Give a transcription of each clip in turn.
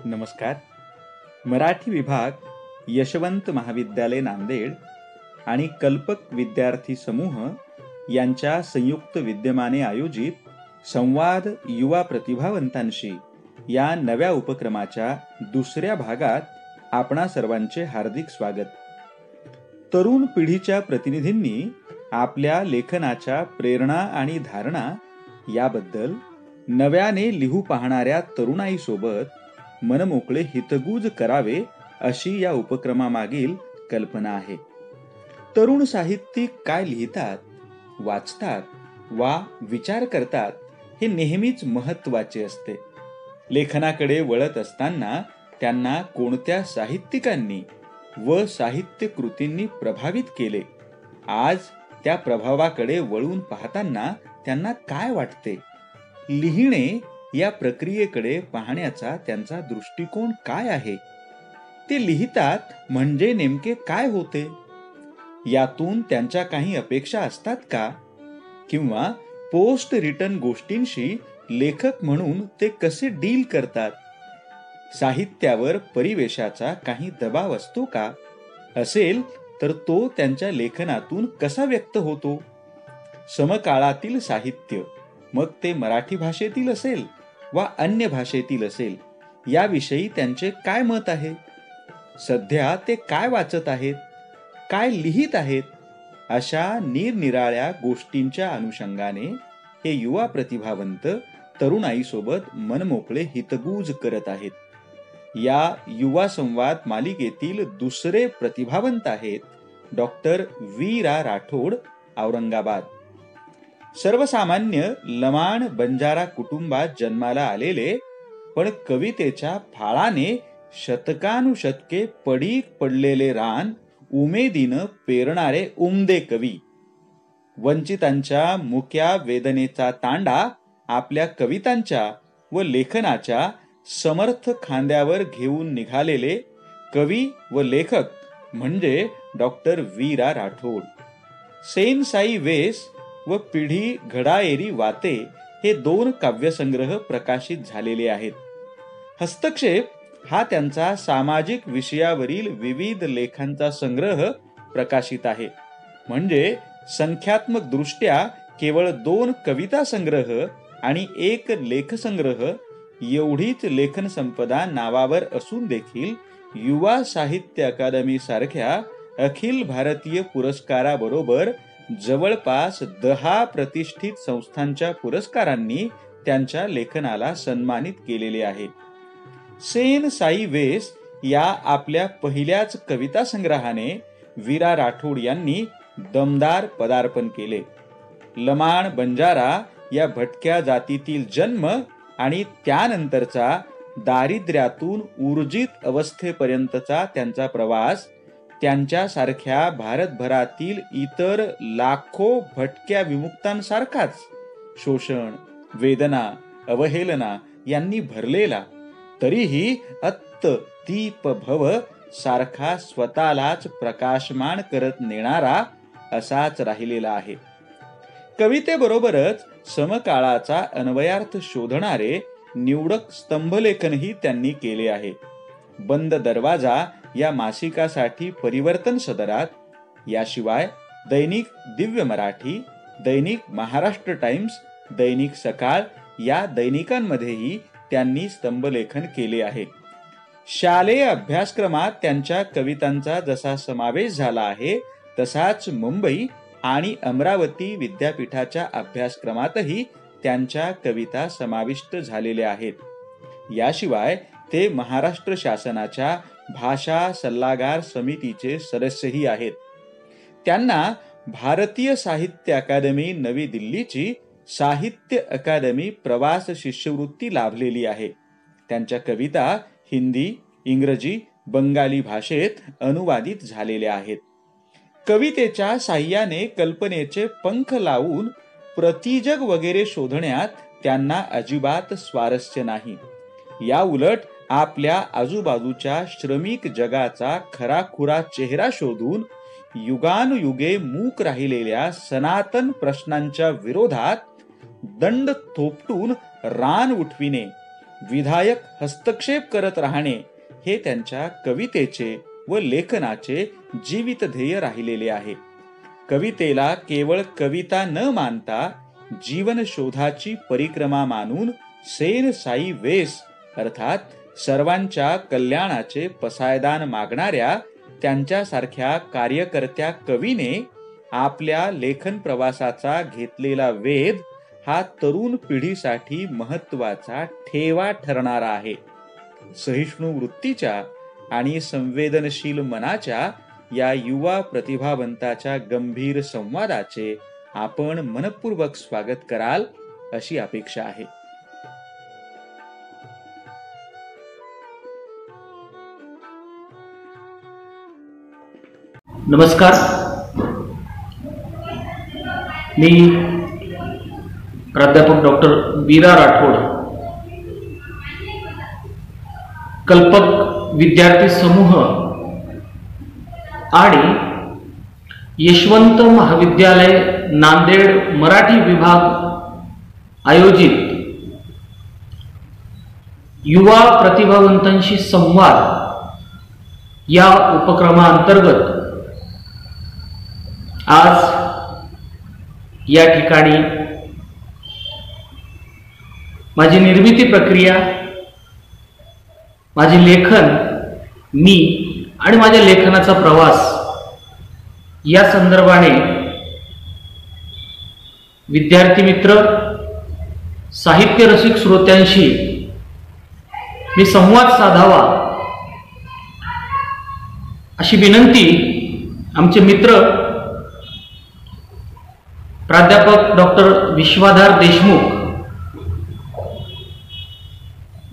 नमस्कार. मराठी विभाग, यशवंत महाविद्यालय नांदेड आणि कल्पक विद्यार्थी समूह यांच्या संयुक्त विद्यमाने आयोजित संवाद युवा प्रतिभावंतांशी या नव्या उपक्रमाच्या दुसऱ्या भागात आपणा सर्वांचे हार्दिक स्वागत. तरुण पिढीच्या प्रतिनिधींनी आपल्या लेखनाच्या प्रेरणा आणि धारणा याबद्दल नव्याने लिहू पाहणाऱ्या तरुणाईसोबत मनमोकळे हितगुज करावे अशी या उपक्रमामागील कल्पना आहे. तरुण साहित्यिक काय लिहितात, वाचतात वा विचार करतात हे नेहमीच महत्त्वाचे असते. लेखनाकडे वळत असताना त्यांना कोणत्या साहित्यिकांनी व साहित्य कृतींनी प्रभावित केले, आज त्या प्रभावाकडे वळून पाहताना त्यांना काय वाटते, लिहिणे या प्रक्रियेकडे पाहण्याचा त्यांचा दृष्टिकोन काय आहे, ते लिहितात म्हणजे नेमके काय होते, यातून त्यांच्या काही अपेक्षा असतात का, किंवा पोस्ट रिटन गोष्टींशी लेखक म्हणून ते कसे डील करतात, साहित्यावर परिवेशाचा काही दबाव असतो का, असेल तर तो त्यांच्या लेखनातून कसा व्यक्त होतो. समकाळातील साहित्य, मग ते मराठी भाषेतील असेल वा अन्य भाषेतील असेल, याविषयी त्यांचे काय मत आहे, सध्या ते काय वाचत आहेत, काय लिहित आहेत, अशा निरनिराळ्या गोष्टींच्या अनुषंगाने हे युवा प्रतिभावंत तरुणाईसोबत मनमोकळे हितगुज करत आहेत. या युवा संवाद मालिकेतील दुसरे प्रतिभावंत आहेत डॉक्टर वी.रा. राठोड, औरंगाबाद. सर्वसामान्य लमाण बंजारा कुटुंबात जन्माला आलेले, पण कवितेच्या फाळाने शतकानुशतके पडीक पडलेले रान उमेदीनं पेरणारे उमदे कवी. वंचितांच्या मुक्या वेदनेचा तांडा आपल्या कवितांच्या व लेखनाच्या समर्थ खांद्यावर घेऊन निघालेले कवी व लेखक म्हणजे डॉक्टर वी.रा. राठोड. सेन साई वेस व पिढी घडाएरी वाते हे 2 काव्यसंग्रह प्रकाशित झालेले आहेत. हस्तक्षेप हा त्यांचा सामाजिक विषयावरील विविध लेखांचा संग्रह प्रकाशित आहे. म्हणजे संख्यात्मक दृष्ट्या केवळ 2 कविता संग्रह आणि 1 लेखसंग्रह एवढीच लेखन संपदा नावावर असून देखील युवा साहित्य अकादमी सारख्या अखिल भारतीय पुरस्काराबरोबर जवळपास 10 प्रतिष्ठित संस्थांच्या पुरस्कारांनी त्यांच्या लेखनाला सन्मानित केलेले आहे. सेन साई वेस या आपल्या पहिल्याच कविता संग्रहाने वी.रा. राठोड यांनी दमदार पदार्पण केले. लमाण बंजारा या भटक्या जातीतील जन्म आणि त्यानंतरचा दारिद्र्यातून ऊर्जित अवस्थेपर्यंतचा त्यांचा प्रवास त्यांच्यासारख्या भारतभरातील इतर लाखो भटक्या विमुक्तांसारखाच शोषण, वेदना, अवहेलना यांनी भरलेला, तरीही अत्त दीप भव सारखा स्वतःलाच प्रकाशमान करत नेणारा असाच राहिलेला आहे. कवितेबरोबरच समकाळाचा अन्वयार्थ शोधणारे निवडक स्तंभलेखनही त्यांनी केले आहे. बंद दरवाजा या मासिकासाठी परिवर्तन सदरात, याशिवाय दैनिक दिव्य मराठी, दैनिक महाराष्ट्र टाइम्स, दैनिक सकाळ या दैनिकांमध्येही त्यांनी स्तंभलेखन केले आहे. शालेय अभ्यासक्रमात त्यांच्या कवितांचा जसा समावेश झाला आहे, तसाच मुंबई आणि अमरावती विद्यापीठाच्या अभ्यासक्रमातही त्यांच्या कविता समाविष्ट झालेल्या आहेत. याशिवाय ते महाराष्ट्र शासनाच्या भाषा सल्लागार समितीचे सदस्यही आहेत. त्यांना भारतीय साहित्य अकादमी नवी दिल्लीची साहित्य अकादमी प्रवास शिष्यवृत्ती लाभलेली आहे. त्यांच्या कविता हिंदी, इंग्रजी, बंगाली भाषेत अनुवादित झालेल्या आहेत. कवितेच्या साह्याने कल्पनेचे पंख लावून प्रतिजग वगैरे शोधण्यात त्यांना अजिबात स्वारस्य नाही. या उलट आपल्या आजूबाजूच्या श्रमिक जगाचा खराखुरा चेहरा शोधून युगानुयुगे मूक राहिलेल्या सनातन प्रश्नांच्या विरोधात दंड थोपटून रान उठविणे, विधायक हस्तक्षेप करत राहणे हे त्यांच्या कवितेचे व लेखनाचे जीवित ध्येय राहिलेले आहे. कवितेला केवळ कविता न मानता जीवन शोधाची परिक्रमा मानून सेन साई वेस अर्थात सर्वांच्या कल्याणाचे पसायदान मागणाऱ्या त्यांच्यासारख्या कार्यकर्त्या कवीने आपल्या लेखन प्रवासाचा घेतलेला वेध हा तरुण पिढीसाठी महत्वाचा ठेवा ठरणारा आहे. सहिष्णू वृत्तीच्या आणि संवेदनशील मनाच्या या युवा प्रतिभावंताच्या गंभीर संवादाचे आपण मनपूर्वक स्वागत कराल अशी अपेक्षा आहे. नमस्कार, मी प्राध्यापक डॉक्टर वीरा राठोड, कल्पक विद्यार्थी समूह आणि यशवंत महाविद्यालय नांदेड मराठी विभाग आयोजित युवा प्रतिभावंतांशी संवाद या उपक्रमाअंतर्गत आज या ठिकाणी माझी निर्मिती प्रक्रिया, माझे लेखन, मी आणि माझ्या लेखनाचा प्रवास या संदर्भाने विद्यार्थी मित्र, साहित्य रसिक श्रोत्यांशी मी संवाद साधावा अशी विनंती आमचे मित्र प्राध्यापक डॉक्टर विश्वाधार देशमुख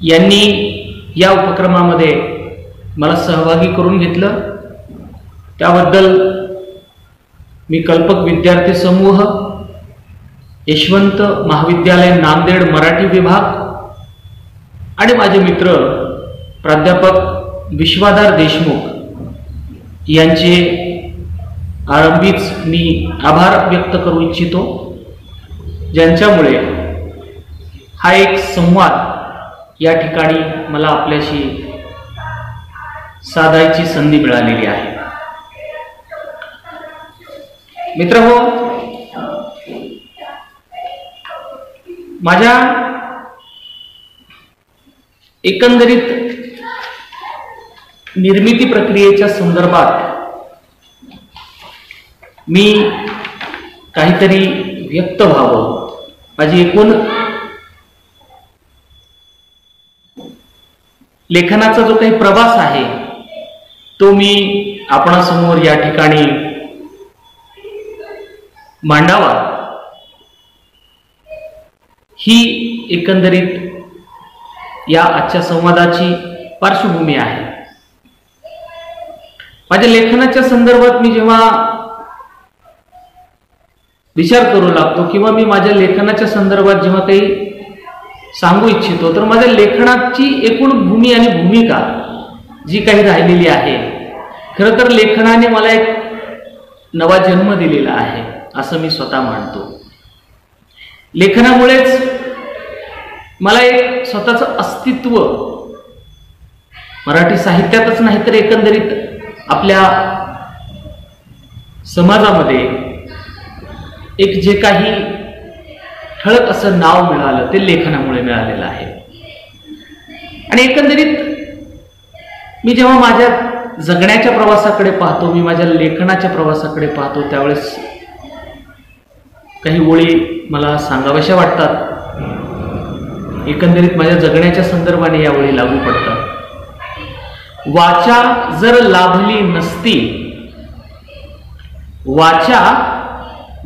यांनी या उपक्रमामध्ये मला सहभागी करून घेतलं. त्याबद्दल मी कल्पक विद्यार्थी समूह, यशवंत महाविद्यालय नांदेड मराठी विभाग आणि माझे मित्र प्राध्यापक विश्वाधार देशमुख यांचे आरंभीच मी आभार व्यक्त करू इच्छितो, ज्यांच्यामुळे हा एक संवाद या ठिकाणी मला आपल्याशी साधायची संधी मिळालेली आहे. मित्रहो, माझ्या एकंदरीत निर्मिती प्रक्रियेच्या संदर्भात मी काहीतरी व्यक्त व्हावं, माझी एकूण लेखनाचा जो काही प्रवास आहे तो मी आपणासमोर या ठिकाणी मांडावा, ही एकंदरीत या आजच्या संवादाची पार्श्वभूमी आहे. माझ्या लेखनाच्या संदर्भात मी जेव्हा विचार करू लागतो किंवा मी माझ्या लेखनाच्या संदर्भात जेव्हा काही सांगू इच्छितो, तर माझ्या लेखनाची एकूण भूमी आणि भूमिका जी काही राहिलेली आहे, खरं तर लेखनाने मला एक नवा जन्म दिलेला आहे असं मी स्वतः मानतो. लेखनामुळेच मला एक स्वतःचं अस्तित्व मराठी साहित्यातच नाही तर एकंदरीत आपल्या समाजामध्ये एक जे काही ठळक असं नाव मिळालं ते लेखनामुळे मिळालेलं आहे. आणि एकंदरीत मी जेव्हा माझ्या जगण्याच्या प्रवासाकडे पाहतो, मी माझ्या लेखनाच्या प्रवासाकडे पाहतो, त्यावेळेस काही ओळी मला सांगाव्याशा वाटतात. एकंदरीत माझ्या जगण्याच्या संदर्भाने या ओळी लागू पडतात. वाचा जर लाभली नसती, वाचा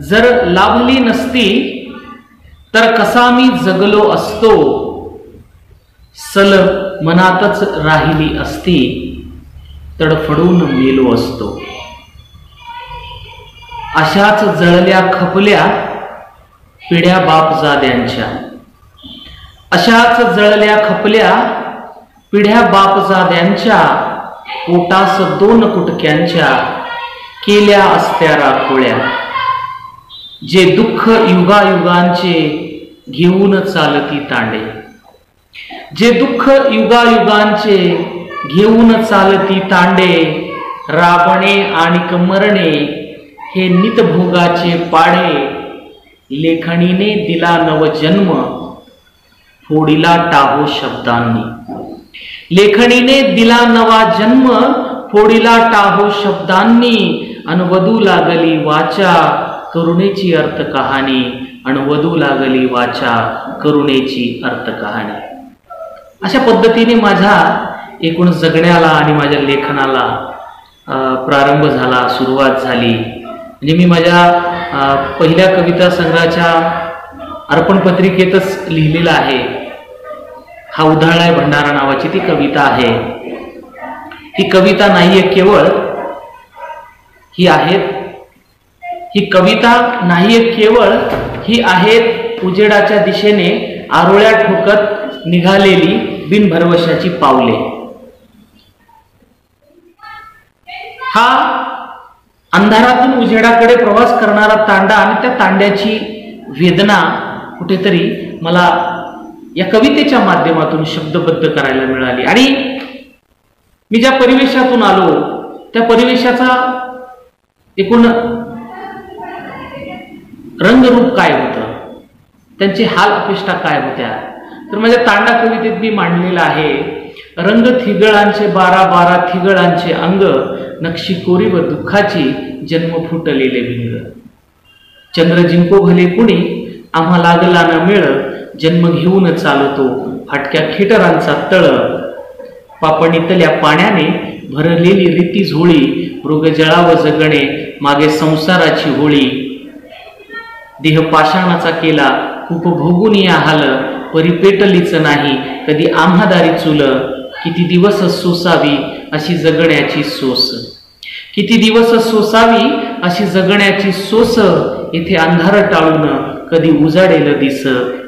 जर लाभली नसती तर कसा मी जगलो असतो, सल मनातच राहिली असती, तडफडून मेलो असतो. अशाच जळल्या खपल्या पिढ्या बापजाद्यांच्या, अशाच जळल्या खपल्या पिढ्या बापजाद्यांच्या, पोटास 2 कुटक्यांच्या केल्या असत्या राखोळ्या. जे दुःख युगायुगांचे घेऊन चालती तांडे, जे दुःख युगायुगांचे घेऊन चालती तांडे, राबणे आणि मरणे हे नितभोगाचे पाडे, लेखणीने दिला नवजन्म फोडिला टाहो शब्दांनी. लेखणीने दिला नवा जन्म फोडिला टाहो शब्दांनी, अनवधू लागली वाचा करुणेची अर्थ कहाणी, अनवधू लागली वाचा करुणेची अर्थ कहाणी. अशा पद्धतीने माझ्या एकूण जगण्याला आणि माझ्या लेखनाला प्रारंभ झाला, सुरुवात झाली. म्हणजे मी माझ्या पहिल्या कविता संग्रहाच्या अर्पण पत्रिकेतच लिहिलेलं आहे. हा उधाळलाय भंडारा नावाची ती कविता आहे. ही कविता नाहीये केवळ, ही कविता नाहीये केवळ, ही आहेत उजेडाच्या दिशेने आरोळ्या ठोकत निघालेली बिनभरवशाची पावले. हा अंधारातून उजेडाकडे प्रवास करणारा तांडा आणि त्या तांड्याची वेदना कुठेतरी मला या कवितेच्या माध्यमातून शब्दबद्ध करायला मिळाली. आणि मी ज्या परिवेशातून आलो त्या परिवेशाचा एकूण रंगरूप काय होतं, त्यांची हाल अपेष्टा काय होत्या, तर माझ्या तांडा कवितेत मी मांडलेलं आहे. रंग थिगळांचे 12 थिगळांचे अंग, नक्षी कोरी व दुःखाची जन्म फुटलेले विंग. चंद्र जिंको भले कुणी आम्हा लागला न मिळ, जन्म घेऊन चालतो फाटक्या खेटरांचा तळ. पापणीतल्या पाण्याने भरलेली रीती झोळी, मृग जळाव जगणे मागे संसाराची होळी. देह पाषाणाचा केला खूप भोगून या हाल, परिपेटलीच नाही कधी आम्हादारी चुल. किती दिवस सोसावी अशी जगण्याची सोस, किती दिवस सोसावी अशी जगण्याची सोस. येथे अंधार टाळून कधी उजाडेल दिस,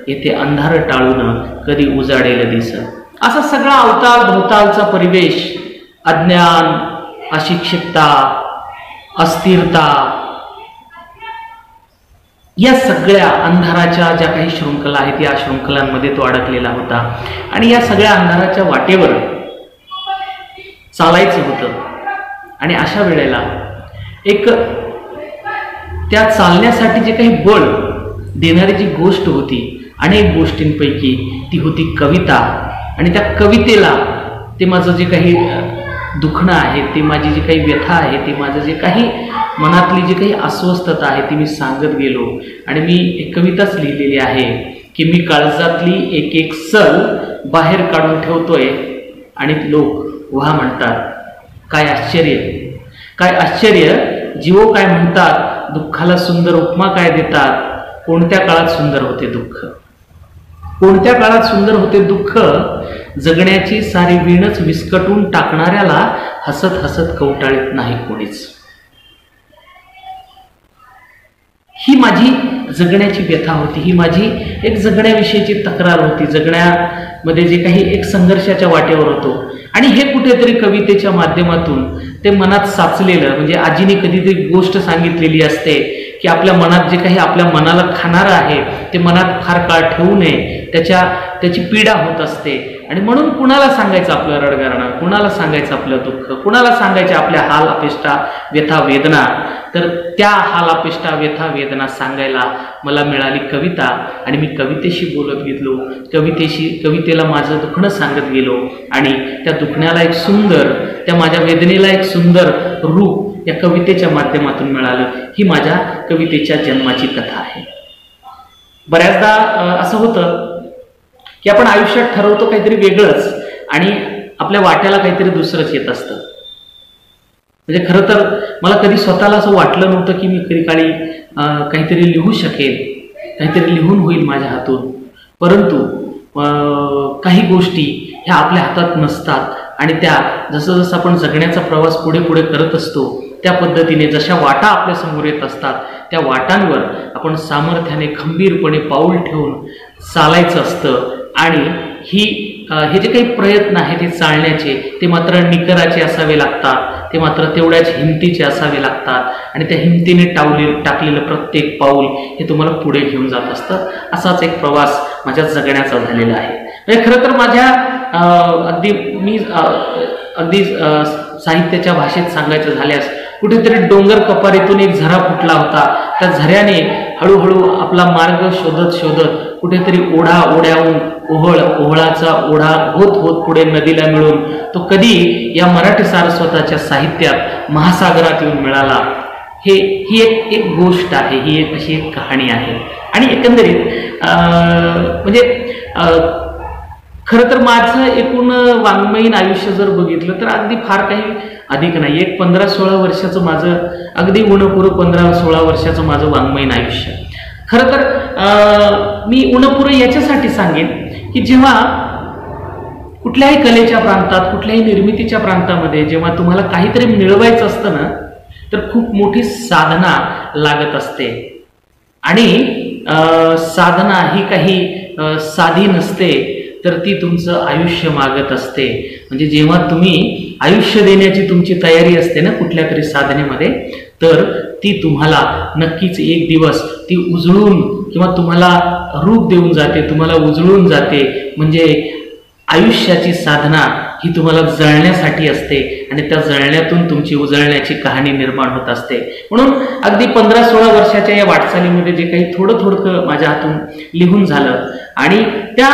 येथे अंधार टाळून कधी उजाडेल दिस. असा सगळा अवतार भोवतालचा परिवेश, अज्ञान, अशिक्षितता, अस्थिरता, या सगळ्या अंधाराच्या ज्या काही शृंखला आहेत या शृंखलांमध्ये तो अडकलेला होता. आणि या सगळ्या अंधाराच्या वाटेवर चालायचं होतं. आणि अशा वेळेला एक त्या चालण्यासाठी जे काही बळ देणारी जी गोष्ट होती, अनेक गोष्टींपैकी ती होती कविता. आणि त्या कवितेला ते माझं जे काही दुखणं आहे, ते माझी जी काही व्यथा आहे, ते माझं जे काही मनातली जी काही अस्वस्थता आहे ती मी सांगत गेलो. आणि मी एक कविताच लिहिलेली आहे की मी काळजातली एक एक सल बाहेर काढून ठेवतोय आणि लोक वाह म्हणतात. काय आश्चर्य, काय आश्चर्य. जीवो काय म्हणतात, दुःखाला सुंदर उपमा काय देतात. कोणत्या काळात सुंदर होते दुःख, कोणत्या काळात सुंदर होते दुःख. जगण्याची सारी वीणच विस्कटून टाकणाऱ्याला हसत हसत कवटाळीत नाही कोणीच. ही माझी जगण्याची व्यथा होती, ही माझी एक जगण्याविषयीची तक्रार होती, जगण्यामध्ये जे काही एक संघर्षाच्या वाटेवर होतो. आणि हे कुठेतरी कवितेच्या माध्यमातून ते मनात साचलेलं, म्हणजे आजीने कधीतरी गोष्ट सांगितलेली असते की आपल्या मनात जे काही आपल्या मनाला खाणारं आहे ते मनात फार काळ ठेवू नये, त्याची पीडा होत असते. आणि म्हणून कुणाला सांगायचं आपलं रडगाणं, कुणाला सांगायचं आपलं दुःख, कुणाला सांगायचे आपल्या हाल अपेष्टा व्यथा वेदना. तर त्या हाल अपेष्टा व्यथा वेदना सांगायला मला मिळाली कविता. आणि मी कवितेशी बोलत गेलो, कवितेला माझं दुखणं सांगत गेलो. आणि त्या दुखण्याला एक सुंदर, त्या माझ्या वेदनेला एक सुंदर रूप या कवितेच्या माध्यमातून मिळालं. ही माझ्या कवितेच्या जन्माची कथा आहे. बऱ्याचदा असं होतं की आपण आयुष्यात ठरवतो काहीतरी वेगळंच आणि आपल्या वाट्याला काहीतरी दुसरंच येत असतं. म्हणजे खरं तर मला कधी स्वतःला असं वाटलं नव्हतं की मी कधी काळी काहीतरी लिहू शकेल, काहीतरी लिहून होईल माझ्या हातून. परंतु काही गोष्टी ह्या आपल्या हातात नसतात आणि त्या जसं जसं आपण जगण्याचा प्रवास पुढे पुढे करत असतो त्या पद्धतीने जशा वाटा आपल्या समोर येत असतात त्या वाटांवर आपण सामर्थ्याने खंबीरपणे पाऊल ठेवून चालायचं असतं. आणि हे जे काही प्रयत्न आहेत हे चालण्याचे ते मात्र निकराचे असावे लागतात, ते मात्र तेवढ्याच हिमतीचे असावे लागतात. आणि त्या हिमतीने टाकलेलं प्रत्येक पाऊल हे तुम्हाला पुढे घेऊन जात असतं. असाच एक प्रवास माझ्या जगण्याचा झालेला आहे. म्हणजे खरं तर माझ्या अगदी साहित्याच्या भाषेत सांगायचं झाल्यास कुठेतरी डोंगर कपारीतून एक झरा फुटला होता. त्या झऱ्याने हळूहळू आपला मार्ग शोधत शोधत कुठेतरी ओढ्याहून ओहळाचा ओढा होत होत पुढे नदीला मिळून तो कधी या मराठी सारस्वताच्या साहित्यात महासागरात येऊन मिळाला. ही एक गोष्ट आहे, ही एक अशी एक कहाणी आहे. आणि एकंदरीत म्हणजे खरं तर माझं एकूण वाङ्मयीन आयुष्य जर बघितलं तर अगदी फार काही अधिक नाही. एक 15-16 वर्षाचं माझं अगदी उणपुरं 15-16 वर्षाचं माझं वाङ्मयीन आयुष्य. खरं तर मी उणपुरं याच्यासाठी सांगेन की जेव्हा कुठल्याही कलेच्या प्रांतात, कुठल्याही निर्मितीच्या प्रांतामध्ये जेव्हा तुम्हाला काहीतरी मिळवायचं असतं ना, तर खूप मोठी साधना लागत असते. आणि साधना ही काही साधी नसते, तर ती तुमचं आयुष्य मागत असते. म्हणजे जेव्हा तुम्ही आयुष्य देण्याची तुमची तयारी असते ना कुठल्या तरी साधनेमध्ये, तर ती तुम्हाला नक्कीच एक दिवस ती उजळून किंवा तुम्हाला रूप देऊन जाते, तुम्हाला उजळून जाते. म्हणजे आयुष्याची साधना ही तुम्हाला जळण्यासाठी असते आणि त्या जळण्यातून तुमची उजळण्याची कहाणी निर्माण होत असते. म्हणून अगदी 15-16 वर्षाच्या या वाटचालीमध्ये जे काही थोडं थोडं माझ्या हातून लिहून झालं आणि त्या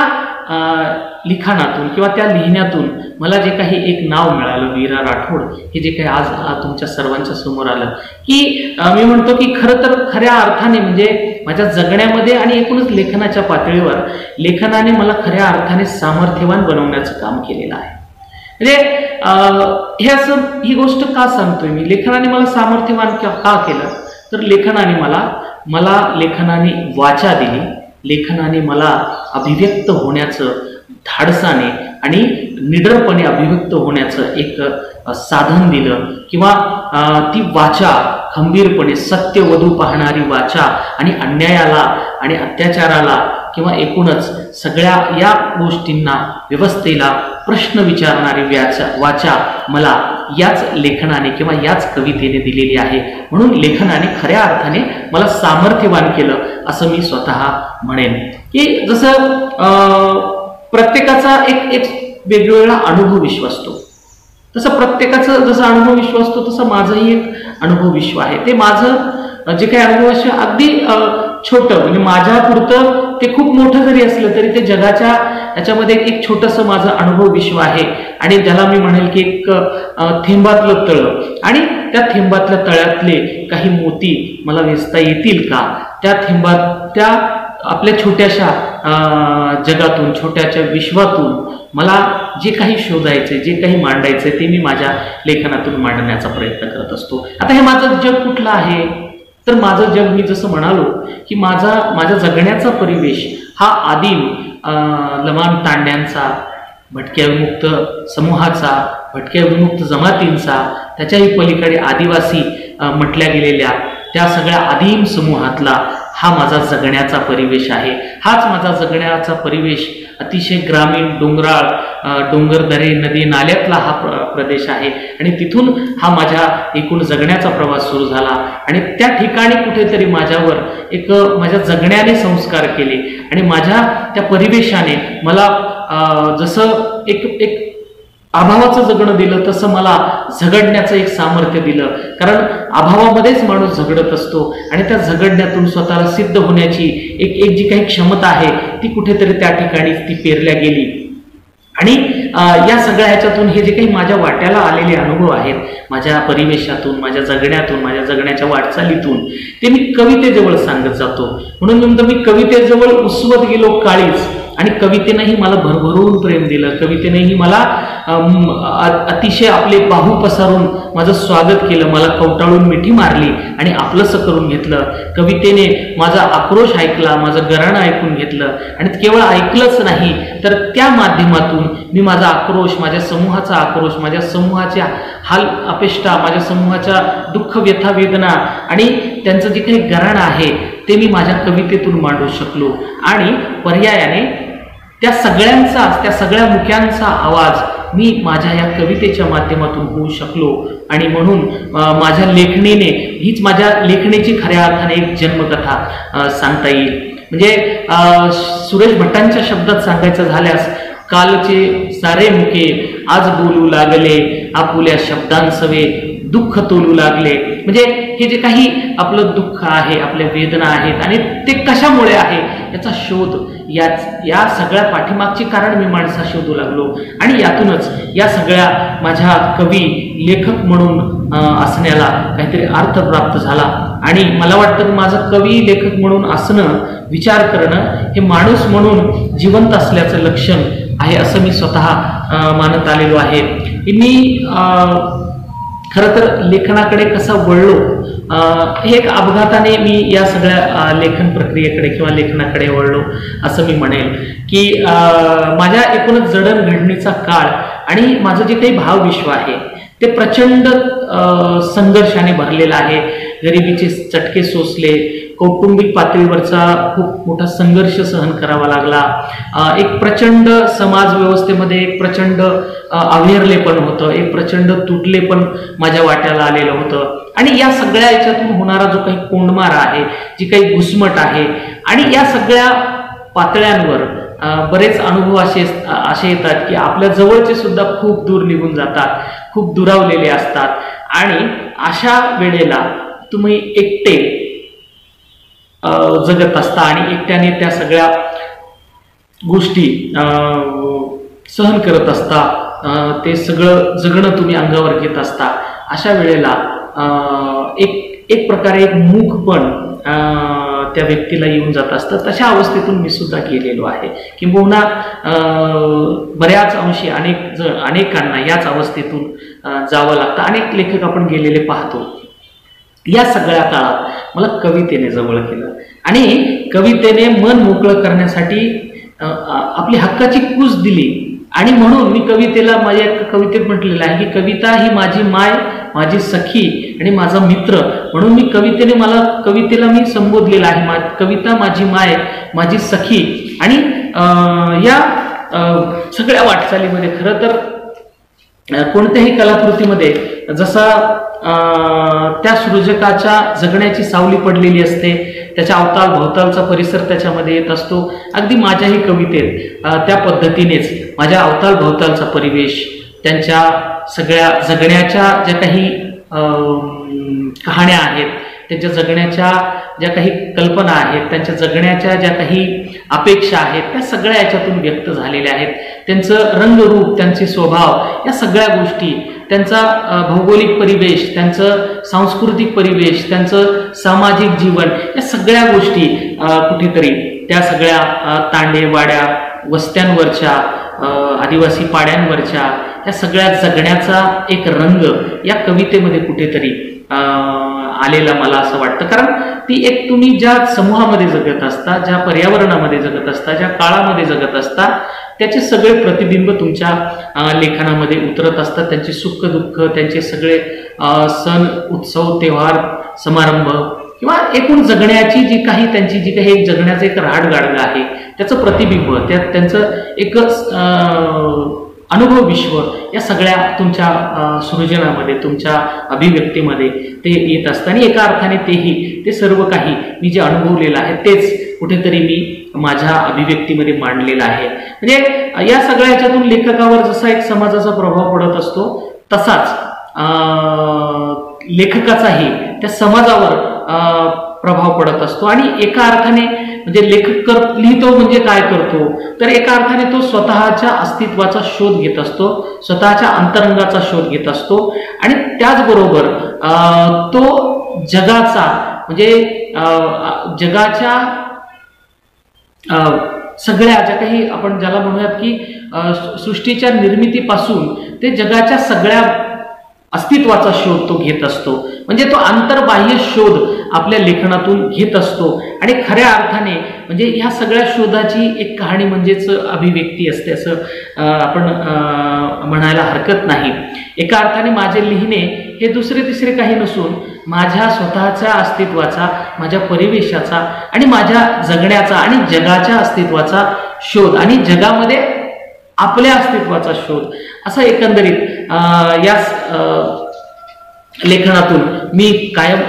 लिखाणातून किंवा त्या लिहिण्यातून मला जे काही एक नाव मिळालं, वीरा राठोड, हे जे काही आज तुमच्या सर्वांच्या समोर आलं, की मी म्हणतो की खरं तर खऱ्या अर्थाने म्हणजे माझ्या जगण्यामध्ये आणि एकूणच लेखनाच्या पातळीवर लेखनाने मला खऱ्या अर्थाने सामर्थ्यवान बनवण्याचं काम केलेलं आहे. म्हणजे हे असं ही गोष्ट का सांगतोय मी, लेखनाने मला सामर्थ्यवान का केलं, तर लेखनाने मला लेखनाने वाचा दिली, लेखनाने मला अभिव्यक्त होण्याचं धाडसाने आणि निडरपणे अभिव्यक्त होण्याचं एक साधन दिलं. किंवा ती वाचा खंबीरपणे सत्यवधू पाहणारी वाचा आणि अन्यायाला आणि अत्याचाराला किंवा एकूणच सगळ्या या गोष्टींना, व्यवस्थेला प्रश्न विचारणारी वाचा मला याच लेखनाने किंवा याच कवितेने दिलेली आहे. म्हणून लेखनाने खऱ्या अर्थाने मला सामर्थ्यवान केलं असं मी स्वतः म्हणेन. की जसं प्रत्येकाचा एक वेगवेगळा अनुभव विश्व असतो, तसं प्रत्येकाचं जसं अनुभव विश्व असतो तसं माझंही एक अनुभव विश्व आहे. ते माझं जे काही अनुभव विश्व अगदी छोटं, म्हणजे माझ्या पुरतं ते खूप मोठं जरी असलं तरी ते जगाच्या याच्यामध्ये एक छोटंसं माझं अनुभव विश्व आहे. आणि त्याला मी म्हणेल की एक थेंबातलं तळं, आणि त्या थेंबातल्या तळ्यातले काही मोती मला वेचता येतील का, त्या आपल्या छोट्याशा जगातून, छोट्याशा विश्वातून मला जे काही शोधायचे, जे काही मांडायचे ते मी माझ्या लेखनातून मांडण्याचा प्रयत्न करत असतो. आता हे माझं जग कुठलं आहे, तर माझं जग मी जसं म्हणालो की माझ्या जगण्याचा परिवेश हा आदिम लमाण तांड्यांचा, भटक्या विमुक्त समूहाचा, भटक्या विमुक्त जमातींचा, त्याच्याही पलीकडे आदिवासी म्हटल्या गेलेल्या त्या सगळ्या आदिम समूहातला हा माझा जगण्याचा परिवेश आहे. हाच माझा जगण्याचा परिवेश अतिशय ग्रामीण, डोंगराळ, डोंगरदरे, नदी नाल्यातला हा प्रदेश आहे. आणि तिथून हा माझ्या एकूण जगण्याचा प्रवास सुरू झाला. आणि त्या ठिकाणी कुठेतरी माझ्यावर एक माझ्या जगण्याने संस्कार केले आणि माझ्या त्या परिवेशाने मला जसं एक अभावाचं जगणं दिलं तसं मला झगडण्याचं एक सामर्थ्य दिलं. कारण अभावामध्येच माणूस झगडत असतो आणि त्या झगडण्यातून स्वतःला सिद्ध होण्याची एक जी काही क्षमता आहे ती कुठेतरी त्या ठिकाणी ती पेरल्या गेली. आणि या सगळ्या ह्याच्यातून हे जे काही माझ्या वाट्याला आलेले अनुभव आहेत, माझ्या परिवेशातून, माझ्या जगण्यातून, माझ्या जगण्याच्या वाटचालीतून, ते मी कवितेजवळ सांगत जातो. म्हणून मी कवितेजवळ उसवत गेलो काळीच, आणि कवितेनेही मला भरभरून प्रेम दिलं. कवितेनेही मला अतिशय आपले बाहू पसारून माझं स्वागत केलं, मला कवटाळून मिठी मारली आणि आपलंसं करून घेतलं. कवितेने माझा आक्रोश ऐकला, माझं गराणं ऐकून घेतलं. आणि केवळ ऐकलंच नाही तर त्या माध्यमातून मी माझा आक्रोश, माझ्या समूहाचा आक्रोश, माझ्या समूहाच्या हाल अपेष्टा, माझ्या समूहाच्या दुःख, व्यथा, वेदना आणि त्यांचं जे काही गराणं आहे ते मी माझ्या कवितेतून मांडू शकलो. आणि पर्यायाने त्या सगळ्या मुख्यांचा आवाज मी माझ्या या कवितेच्या माध्यमातून होऊ शकलो. आणि म्हणून माझ्या लेखणीने, हीच माझ्या लेखणीची खऱ्या अर्थाने एक जन्मकथा सांगता येईल. म्हणजे सुरेश भटांच्या शब्दात सांगायचं झाल्यास कालचे सारे मुके आज बोलू लागले, आपुल्या शब्दांसवे दुःख तोलू लागले. म्हणजे हे जे काही आपलं दुःख आहे, आपल्या वेदना आहेत आणि ते कशामुळे आहे याचा शोध, या सगळ्या पाठीमागची कारण मी माणसा शोधू लागलो. आणि यातूनच या सगळ्या माझ्या कवी लेखक म्हणून असण्याला काहीतरी अर्थ प्राप्त झाला. आणि मला वाटतं की माझं कवी लेखक म्हणून असणं, विचार करणं हे माणूस म्हणून जिवंत असल्याचं लक्षण आहे असं मी स्वतः मानत आलेलो आहे. मी खरं तर लेखनाकडे कसा वळलो हे एक अपघाताने मी या सगळ्या लेखन प्रक्रियेकडे किंवा लेखनाकडे वळलो असं मी म्हणेल. की माझ्या एकूणच जडणघडणीचा काळ आणि माझं जे काही भावविश्व आहे ते प्रचंड संघर्षाने भरलेलं आहे. गरिबीचे चटके सोसले, कौटुंबिक पातळीवरचा खूप मोठा संघर्ष सहन करावा लागला, एक प्रचंड समाज व्यवस्थेमध्ये एक प्रचंड अवेरलेपण होतं, एक प्रचंड तुटलेपण माझ्या वाट्याला आलेलं होतं. आणि या सगळ्या याच्यातून होणारा जो काही कोंडमार आहे, जी काही घुसमट आहे, आणि या सगळ्या पातळ्यांवर बरेच अनुभव असे येतात की आपल्या जवळचे सुद्धा खूप दूर निघून जातात, खूप दुरावलेले असतात. आणि अशा वेळेला तुम्ही एकटे जगत असता आणि एकट्याने त्या सगळ्या गोष्टी सहन करत असता, ते सगळं जगणं तुम्ही अंगावर घेत असता. अशा वेळेला एक प्रकारे एक मूक पण त्या व्यक्तीला येऊन जात असतं. तशा अवस्थेतून मी सुद्धा गेलेलो आहे. किंबहुना बऱ्याच अंशी अनेकांना याच अवस्थेतून जावं लागतं. अनेक लेखक आपण गेलेले पाहतो. या सगळ्या काळात मला कवितेने जवळ केलं आणि कवितेने मन मोकळं करण्यासाठी आपली हक्काची कूच दिली. आणि म्हणून मी कवितेला माझ्या कवितेत म्हटलेलं आहे की कविता ही माझी माय, माझी सखी आणि माझा मित्र. म्हणून मी कवितेला मी संबोधलेलं आहे, कविता माझी माय, माझी सखी. आणि या सगळ्या वाटचालीमध्ये खरं तर कोणत्याही कलाकृतीमध्ये जसा त्या सृजकाच्या जगण्याची सावली पडलेली असते, त्याच्या अवताल भोवतालचा परिसर त्याच्यामध्ये येत असतो. अगदी माझ्याही कवितेत त्या पद्धतीनेच माझ्या अवताल भोवतालचा परिवेश, त्यांच्या सगळ्या जगण्याच्या ज्या काही कहाण्या आहेत, त्यांच्या जगण्याच्या ज्या काही कल्पना आहेत, त्यांच्या जगण्याच्या ज्या काही अपेक्षा आहेत, त्या सगळ्या याच्यातून व्यक्त झालेल्या आहेत. त्यांचं रंगरूप, त्यांचे स्वभाव, या सगळ्या गोष्टी, त्यांचा भौगोलिक परिवेश, त्यांचं सांस्कृतिक परिवेश, त्यांचं सामाजिक जीवन, या सगळ्या गोष्टी कुठेतरी त्या सगळ्या तांडे वाड्या वस्त्यांवरच्या, आदिवासी पाड्यांवरच्या या सगळ्या जगण्याचा एक रंग या कवितेमध्ये कुठेतरी आलेला मला असं वाटतं. कारण ती एक तुम्ही ज्या समूहामध्ये जगत असता, ज्या पर्यावरणामध्ये जगत असता, ज्या काळामध्ये जगत असता, त्याचे सगळे प्रतिबिंब तुमच्या लेखनामध्ये उतरत असतात. त्यांचे सुख दुःख, त्यांचे सगळे सण उत्सव त्योहार समारंभ किंवा एकूण जगण्याची त्यांची जी काही एक जगण्याचं एक राडगाडगं आहे, त्याचं प्रतिबिंब, त्यांचं एक अनुभव विश्व, या सगळ्या तुमच्या सृजनामध्ये, तुमच्या अभिव्यक्तीमध्ये ते येत असतं. आणि एका अर्थाने ते सर्व काही मी जे अनुभवलेलं आहे तेच कुठेतरी मी माझ्या अभिव्यक्तीमध्ये मांडलेलं आहे. म्हणजे या सगळ्या ह्याच्यातून लेखकावर जसा एक समाजाचा प्रभाव पडत असतो, तसाच लेखकाचाही त्या समाजावर प्रभाव पडत असतो. आणि एका अर्थाने म्हणजे लेखक लिहितो म्हणजे काय करतो, तर एका अर्थाने तो स्वतःच्या अस्तित्वाचा शोध घेत असतो, स्वतःच्या अंतरंगाचा शोध घेत असतो. आणि त्याचबरोबर तो जगाचा म्हणजे जगाच्या सगळ्या ज्या काही आपण ज्याला म्हणूयात की सृष्टीच्या निर्मितीपासून ते जगाच्या सगळ्या अस्तित्वाचा शोध तो घेत असतो. म्हणजे तो आंतरबाह्य शोध आपल्या लेखनातून घेत असतो. आणि खऱ्या अर्थाने म्हणजे ह्या सगळ्या शोधाची एक कहाणी म्हणजेच अभिव्यक्ती असते असं आपण म्हणायला हरकत नाही. एका अर्थाने माझे लिहिणे हे दुसरे तिसरे काही नसून माझ्या स्वतःच्या अस्तित्वाचा, माझ्या परिवेशाचा आणि माझ्या जगण्याचा आणि जगाच्या अस्तित्वाचा शोध आणि जगामध्ये आपल्या अस्तित्वाचा शोध, असं एकंदरीत या लेखनातून मी कायम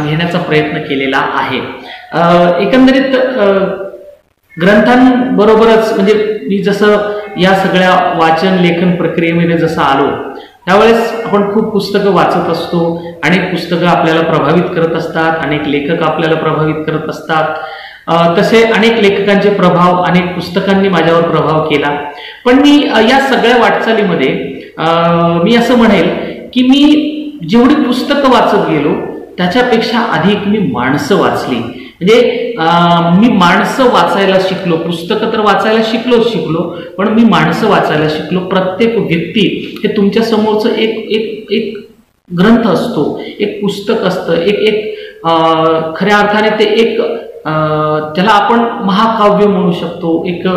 घेण्याचा प्रयत्न केलेला आहे. एकंदरीत ग्रंथांबरोबरच म्हणजे मी जसं या सगळ्या वाचन लेखन प्रक्रियेमध्ये जसं आलो त्यावेळेस आपण खूप पुस्तकं वाचत असतो, अनेक पुस्तकं आपल्याला प्रभावित करत असतात, अनेक लेखक आपल्याला प्रभावित करत असतात। तसे अनेक लेखकांचे प्रभाव, अनेक पुस्तकांनी माझ्यावर प्रभाव केला। पण मी या सगळ्या वाटचालीमध्ये मी असं म्हणेल की मी जेवढी पुस्तकं वाचत गेलो त्याच्यापेक्षा अधिक मी माणसं वाचली। म्हणजे मी माणसं वाचायला शिकलो, पुस्तकं तर वाचायला शिकलो, पण मी माणसं वाचायला शिकलो। प्रत्येक व्यक्ती हे तुमच्या समोरचं एक ग्रंथ असतो, एक पुस्तक असतं, एक खऱ्या अर्थाने ते एक त्याला आपण महाकाव्य म्हणू शकतो, एक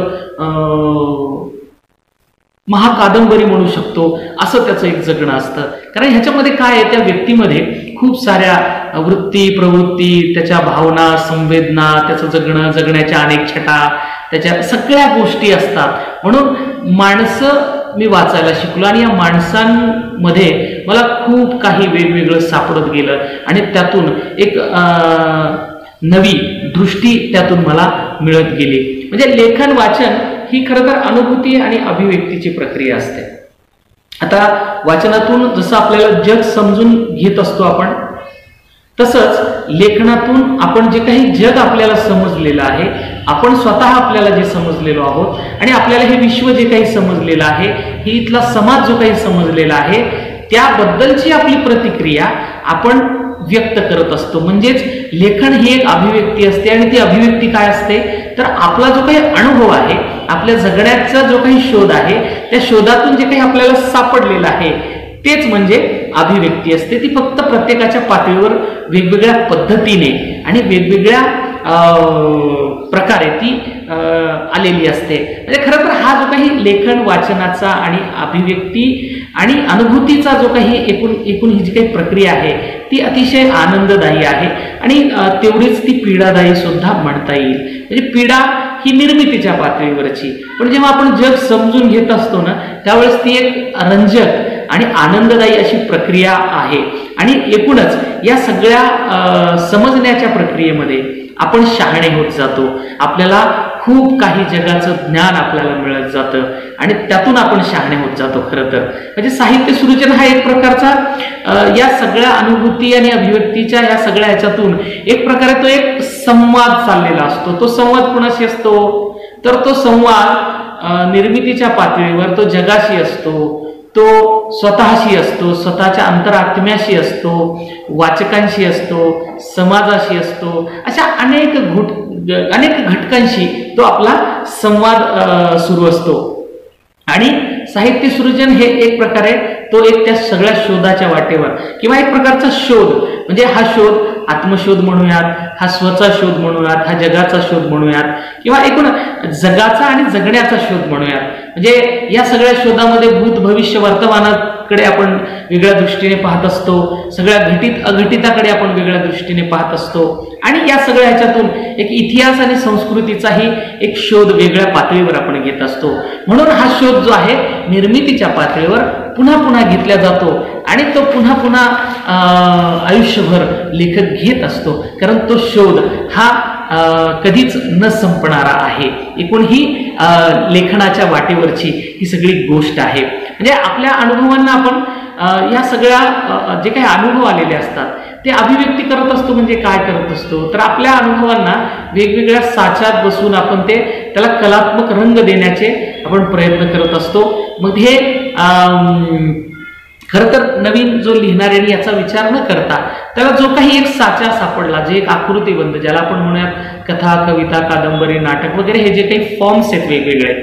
महाकादंबरी म्हणू शकतो, असं त्याचं एक जगणं असतं। कारण ह्याच्यामध्ये काय आहे, त्या व्यक्तीमध्ये खूप साऱ्या वृत्ती प्रवृत्ती, त्याच्या भावना संवेदना, त्याचं जगणं, जगण्याच्या अनेक छटा, त्याच्या सगळ्या गोष्टी असतात। म्हणून माणसं मी वाचायला शिकलो आणि या माणसांमध्ये मला खूप काही वेगवेगळं सापडत गेलं आणि त्यातून एक नवी दृष्टी त्यातून मला मिळत गेली। म्हणजे लेखन वाचन ही खरं तर अनुभूती आणि अभिव्यक्तीची प्रक्रिया असते। आता वाचनातून जसं आपल्याला जग समजून घेत असतो आपण, तसंच लेखनातून आपण जे काही जग आपल्याला समजलेलं आहे, आपण स्वतः आपल्याला जे समजलेलो आहोत आणि आपल्याला हे विश्व जे काही समजलेलं आहे, हे इथला समाज जो काही समजलेला आहे, त्याबद्दलची आपली प्रतिक्रिया आपण व्यक्त करत असतो। म्हणजेच लेखन ही एक अभिव्यक्ती असते आणि ती अभिव्यक्ती काय असते तर आपला जो काही अनुभव आहे, आपल्या जगण्याचा जो काही शोध आहे, त्या शोधातून जे काही आपल्याला सापडलेलं आहे तेच म्हणजे अभिव्यक्ती असते। ती फक्त प्रत्येकाच्या पातळीवर वेगवेगळ्या पद्धतीने आणि वेगवेगळ्या प्रकारे ती आलेली असते। म्हणजे खरं तर हा जो काही लेखन वाचनाचा आणि अभिव्यक्ती आणि अनुभूतीचा जो काही एकूण ही जी काही प्रक्रिया आहे ती अतिशय आनंददायी आहे आणि तेवढीच ती पीडादायी सुद्धा म्हणता येईल। म्हणजे पीडा ही निर्मितीच्या पातळीवरची, पण जेव्हा आपण जग समजून घेत असतो ना त्यावेळेस ती एक रंजक आणि आनंददायी अशी प्रक्रिया आहे। आणि एकूणच या सगळ्या समजण्याच्या प्रक्रियेमध्ये आपण शहाणे होत जातो, आपल्याला खूप काही जगाचं ज्ञान आपल्याला मिळत जातं आणि त्यातून आपण शहाणे होत जातो। खरं तर म्हणजे साहित्य सृजन हा एक प्रकारचा या सगळ्या अनुभूती आणि अभिव्यक्तीच्या या सगळ्या ह्याच्यातून एक प्रकारे तो एक संवाद चाललेला असतो। तो संवाद कुणाशी असतो तर तो संवाद निर्मितीच्या पातळीवर तो जगाशी असतो, तो स्वतःशी असतो, स्वतःच्या अंतरात्म्याशी असतो, वाचकांशी असतो, समाजाशी असतो, अशा अनेक घटकांशी तो आपला संवाद सुरू असतो। आणि साहित्य सृजन हे एक प्रकारे तो एक त्या सगळ्या शोधाच्या वाटेवर किंवा एक प्रकारचा शोध, म्हणजे हा शोध आत्मशोध म्हणूयात, हा स्वचा शोध म्हणूयात, हा जगाचा शोध म्हणूयात किंवा एकूण जगाचा आणि जगण्याचा शोध म्हणूयात। म्हणजे या सगळ्या शोधामध्ये भूत भविष्य वर्तमानाकडे आपण वेगळ्या दृष्टीने पाहत असतो, सगळ्या घटित अघटिताकडे आपण वेगळ्या दृष्टीने पाहत असतो आणि या सगळ्या ह्याच्यातून एक इतिहास आणि संस्कृतीचाही एक शोध वेगळ्या पातळीवर आपण घेत असतो। म्हणून हा शोध जो आहे निर्मितीच्या पातळीवर पुन्हा पुन्हा घेतला जातो आणि तो पुन्हा पुन्हा आयुष्यभर लेखक घेत असतो, कारण तो शोध हा कधीच न संपणारा आहे। एकूण ही लेखनाच्या वाटेवरची ही सगळी गोष्ट आहे। म्हणजे आपल्या अनुभवांना आपण या सगळ्या जे काही अनुभव आलेले असतात ते अभिव्यक्ती करत असतो। म्हणजे काय करत असतो तर आपल्या अनुभवांना वेगवेगळ्या साच्यात बसून आपण त्याला कलात्मक रंग देण्याचे आपण प्रयत्न करत असतो। मग हे खरं तर नवीन जो लिहिणाऱ्याने याचा विचार न करता त्याला जो काही एक साचा सापडला, जे एक आकृतीबंध ज्याला आपण म्हणूयात कथा, कविता, कादंबरी, नाटक वगैरे हे जे काही फॉर्म्स आहेत वेगवेगळे,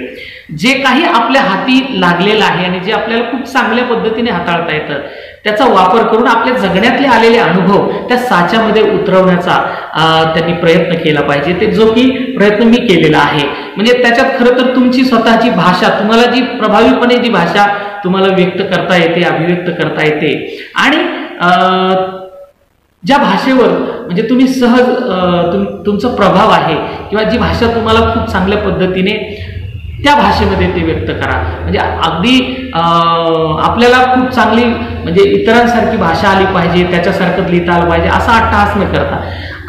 जे काही आपल्या हाती लागलेलं आहे आणि जे आपल्याला खूप चांगल्या पद्धतीने हाताळता येतं त्याचा वापर करून आपल्या जगण्यातले आलेले अनुभव त्या साच्यामध्ये उतरवण्याचा त्यांनी प्रयत्न केला पाहिजे। ते जो की प्रयत्न मी केलेला आहे। म्हणजे त्याच्यात खरं तर तुमची स्वतःची भाषा, तुम्हाला जी प्रभावीपणे जी भाषा तुम्हाला व्यक्त करता येते, अभिव्यक्त करता येते आणि ज्या भाषेवर म्हणजे तुम्ही सहज तुमचा प्रभाव आहे किंवा जी भाषा तुम्हाला खूप चांगल्या पद्धतीने त्या भाषेमध्ये ते व्यक्त करा। म्हणजे अगदी आपल्याला खूप चांगली म्हणजे इतरांसारखी भाषा आली पाहिजे, त्याच्यासारखं लिहिता आलं पाहिजे असा अट्टहास न करता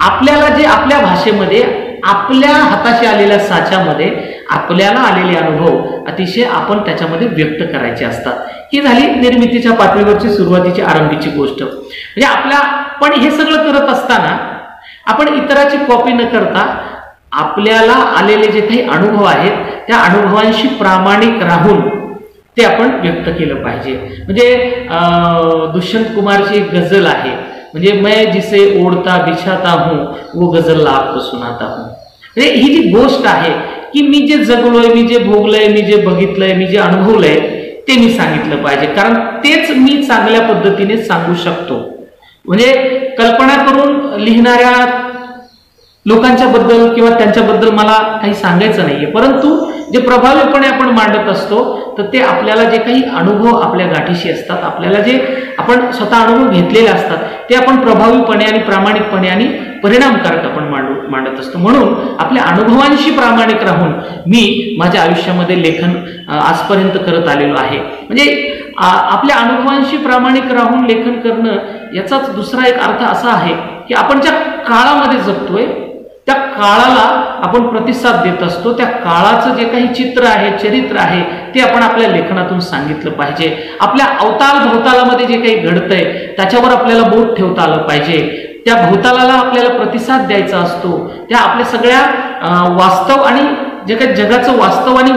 आपल्याला जे आपल्या भाषेमध्ये आपल्या हाताशी आलेल्या साच्यामध्ये आपल्याला आलेले अनुभव अतिशय आपण त्याच्यामध्ये व्यक्त करायचे असतात. ही झाली निर्मितीच्या पातळीवरची सुरुवातीची आरंभीची गोष्ट. म्हणजे पण हे सगळं करत असताना आपण इतराची कॉपी न करता आपल्याला आलेले जे काही अनुभव आहेत त्या अनुभवांशी प्रामाणिक राहून ते आपण व्यक्त केलं पाहिजे. म्हणजे दुष्यंत कुमारची एक गझल आहे, म्हणजे मैं जिसे ओढता बिछाता हूं वो गझल आपको सुनाता हूं. म्हणजे ही जी गोष्ट आहे की मी जे जगलोय, मी जे भोगलंय, मी जे बघितलंय, मी जे अनुभवलंय ते मी सांगितलं पाहिजे, कारण तेच मी चांगल्या पद्धतीने सांगू शकतो. म्हणजे कल्पना करून लिहिणाऱ्या लोकांच्या बद्दल किंवा त्यांच्याबद्दल मला काही सांगायचं नाहीये, परंतु जे प्रभावीपणे आपण मांडत असतो तर ते आपल्याला जे काही अनुभव आपल्या गाठीशी असतात, आपल्याला जे आपण स्वतः अनुभव घेतलेले असतात ते आपण प्रभावीपणे आणि प्रामाणिकपणे आणि परिणामकारक आपण मांडत असतो. म्हणून आपल्या अनुभवांशी प्रामाणिक राहून मी माझ्या आयुष्यामध्ये लेखन आजपर्यंत करत आलेलो आहे. म्हणजे आपल्या अनुभवांशी प्रामाणिक राहून लेखन करणं याचाच दुसरा एक अर्थ असा आहे की आपण ज्या काळामध्ये जगतोय त्या काळाला आपण प्रतिसाद देत असतो. त्या काळाचं जे काही चित्र आहे, चरित्र आहे ते आपण आपल्या लेखनातून सांगितलं पाहिजे. आपल्या अवताल भोवतालामध्ये जे काही घडतंय त्याच्यावर आपल्याला बोट ठेवता आलं पाहिजे. त्या भोवतालाला आपल्याला प्रतिसाद द्यायचा असतो. त्या आपल्या सगळ्या वास्तव आणि जे काही जगाचं वास्तव आणि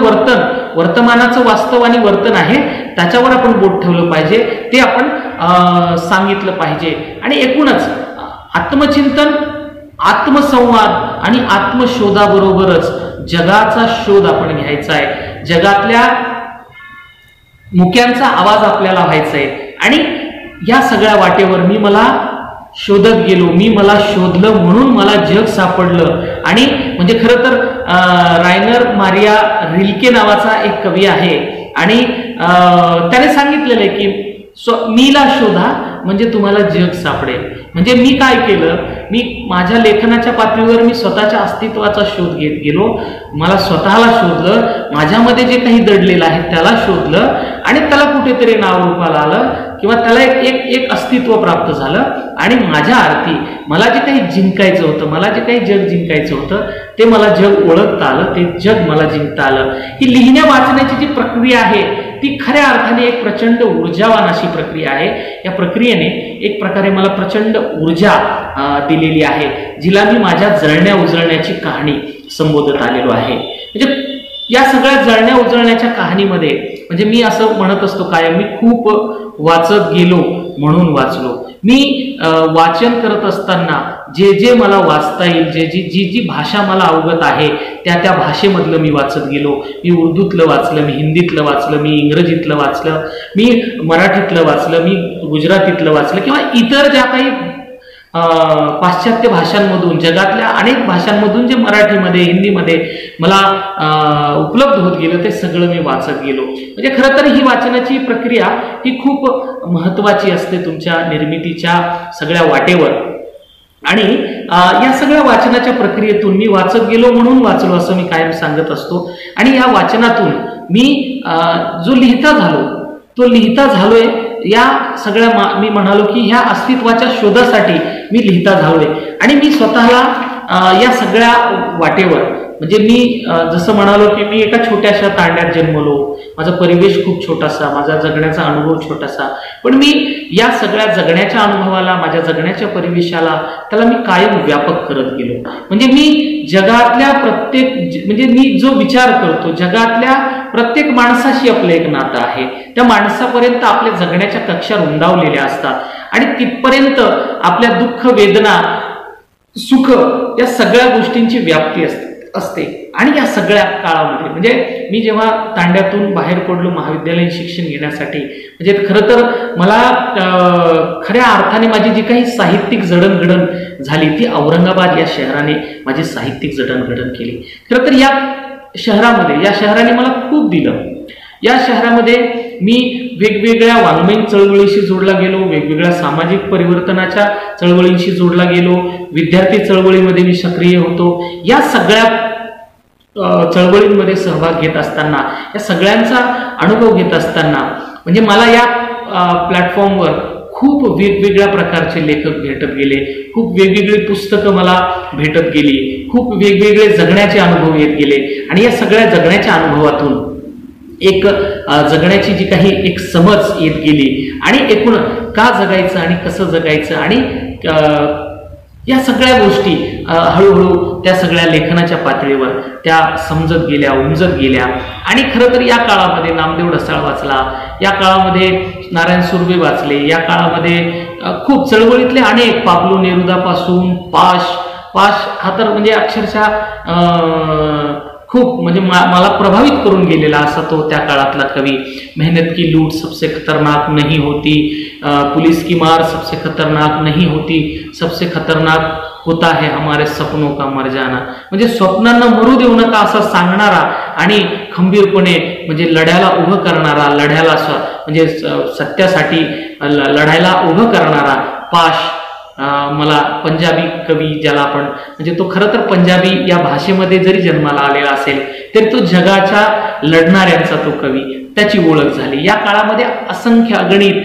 वर्तमानाचं वास्तव आणि वर्तन आहे त्याच्यावर आपण बोट ठेवलं पाहिजे, ते आपण सांगितलं पाहिजे. आणि एकूणच आत्मचिंतन, आत्मसंवाद आणि आत्मशोधाबरोबरच जगाचा शोध आपण घ्यायचा आहे. जगातल्या मुक्यांचा आवाज आपल्याला व्हायचा आहे. आणि या सगळ्या वाटेवर मी मला शोधत गेलो, मी मला शोधलं म्हणून मला जग सापडलं. आणि म्हणजे खरं तर रायनर मारिया रिल्के नावाचा एक कवी आहे आणि त्याने सांगितलेलं आहे की मीला शोधा म्हणजे तुम्हाला जग सापडेल. म्हणजे मी काय केलं, मी माझ्या लेखनाच्या पातळीवर मी स्वतःच्या अस्तित्वाचा शोध घेत गेलो, मला स्वतःला शोधलं, माझ्यामध्ये जे काही दडलेलं आहे त्याला शोधलं आणि त्याला कुठेतरी नाव रूपाला आलं किंवा त्याला एक अस्तित्व प्राप्त झालं. आणि माझ्या अर्थी मला जे काही जिंकायचं होतं, मला जे काही जग जिंकायचं होतं ते मला जग ओळखता आलं, ते जग मला जिंकता आलं. ही लिहिण्या वाचण्याची जी प्रक्रिया आहे ती खऱ्या अर्थाने एक प्रचंड ऊर्जावान अशी प्रक्रिया आहे. या प्रक्रियेने एक प्रकारे मला प्रचंड ऊर्जा दिलेली आहे, जिला मी माझ्या जळण्या उजळण्याची कहाणी संबोधत आलेलो आहे. म्हणजे या सगळ्या जळण्या उजळण्याच्या कहाणीमध्ये म्हणजे मी असं म्हणत असतो कायम, मी खूप वाचत गेलो म्हणून वाचलो. मी वाचन करत असताना जे जे मला वाचता येईल, जी भाषा मला अवगत आहे त्या भाषेमधलं मी वाचत गेलो. मी उर्दूतलं वाचलं, मी हिंदीतलं वाचलं, मी इंग्रजीतलं वाचलं, मी मराठीतलं वाचलं, मी गुजरातीतलं वाचलं किंवा इतर ज्या काही पाश्चात्य भाषांमधून, जगातल्या अनेक भाषांमधून जे मराठीमध्ये, हिंदीमध्ये मला उपलब्ध होत गेलं ते सगळं मी वाचत गेलो. म्हणजे खरं तर ही वाचनाची प्रक्रिया ही खूप महत्त्वाची असते तुमच्या निर्मितीच्या सगळ्या वाटेवर. आणि या सगळ्या वाचनाच्या प्रक्रियेतून मी वाचत गेलो म्हणून वाचलो असं मी कायम सांगत असतो. आणि या वाचनातून मी जो लिहिता झालोय या सगळ्या मी म्हणालो की ह्या अस्तित्वाच्या शोधासाठी मी लिहिता झालोय. आणि मी स्वतःला या सगळ्या वाटेवर म्हणजे मी जसं म्हणालो की मी एका छोट्याशा तांड्यात जन्मलो, माझा परिवेश खूप छोटासा, माझा जगण्याचा अनुभव छोटासा, पण मी या सगळ्या जगण्याच्या अनुभवाला, माझ्या जगण्याच्या परिवेशाला त्याला मी कायम व्यापक करत गेलो. म्हणजे मी जगातल्या म्हणजे मी जो विचार करतो, जगातल्या प्रत्येक माणसाशी आपलं एक नातं आहे. त्या माणसापर्यंत आपल्या जगण्याच्या कक्षा रुंदावलेल्या असतात आणि तिथपर्यंत आपल्या दुःख, वेदना, सुख या सगळ्या गोष्टींची व्याप्ती असते. आणि या सगळ्या काळामध्ये म्हणजे मी जेव्हा तांड्यातून बाहेर पडलो महाविद्यालयीन शिक्षण घेण्यासाठी, म्हणजे खरं तर मला खऱ्या अर्थाने माझी जी काही साहित्यिक जडणघडण झाली ती औरंगाबाद या शहराने माझी साहित्यिक जडणघडण केली. खरं तर या शहराने मला खूप दिलं. या शहरामध्ये मी वेगवेगळ्या वाङ्मयीन चळवळीशी जोडला गेलो, वेगवेगळ्या सामाजिक परिवर्तनाच्या चळवळींशी जोडला गेलो, विद्यार्थी चळवळीमध्ये मी सक्रिय होतो. या सगळ्या चळवळींमध्ये सहभाग घेत असताना, या सगळ्यांचा अनुभव घेत असताना म्हणजे मला या प्लॅटफॉर्मवर खूप वेगवेगळ्या प्रकारचे लेखक भेटत गेले, खूप वेगवेगळी पुस्तकं मला भेटत गेली, खूप वेगवेगळे जगण्याचे अनुभव येत गेले आणि या सगळ्या जगण्याच्या अनुभवातून एक जगण्याची जी काही एक समज येत गेली आणि एकूण का जगायचं आणि कसं जगायचं आणि या सगळ्या गोष्टी हळूहळू त्या सगळ्या लेखनाच्या पातळीवर त्या समजत गेल्या, उमजत गेल्या. आणि खरं तर या काळामध्ये नामदेव ढसाळ वाचला, या काळामध्ये नारायण सुर्वे वाचले, या काळामध्ये खूप चळवळीतले अनेक पाब्लो नेरुदापासून पाश हा तर म्हणजे अक्षरशः खूप म्हणजे मला प्रभावित करून गेलेला असा तो त्या काळातला कवी. मेहनत की लूट सबसे खतरनाक नहीं होती, पुलिस की मार सबसे खतरनाक नहीं होती, सबसे खतरनाक होता है हमारे सपनों का मर जाना. म्हणजे स्वप्नांना मरू देऊ नका असं सांगणारा आणि खंबीरपणे म्हणजे लढ्याला उभं करणारा, लढ्याला म्हणजे सत्यासाठी लढायला उभं करणारा पाश मला पंजाबी कवी ज्याला आपण म्हणजे तो खरं तर पंजाबी या भाषेमध्ये जरी जन्माला आलेला असेल तरी तो जगाच्या लढणाऱ्यांचा तो कवी, त्याची ओळख झाली. या काळामध्ये असंख्य अगणित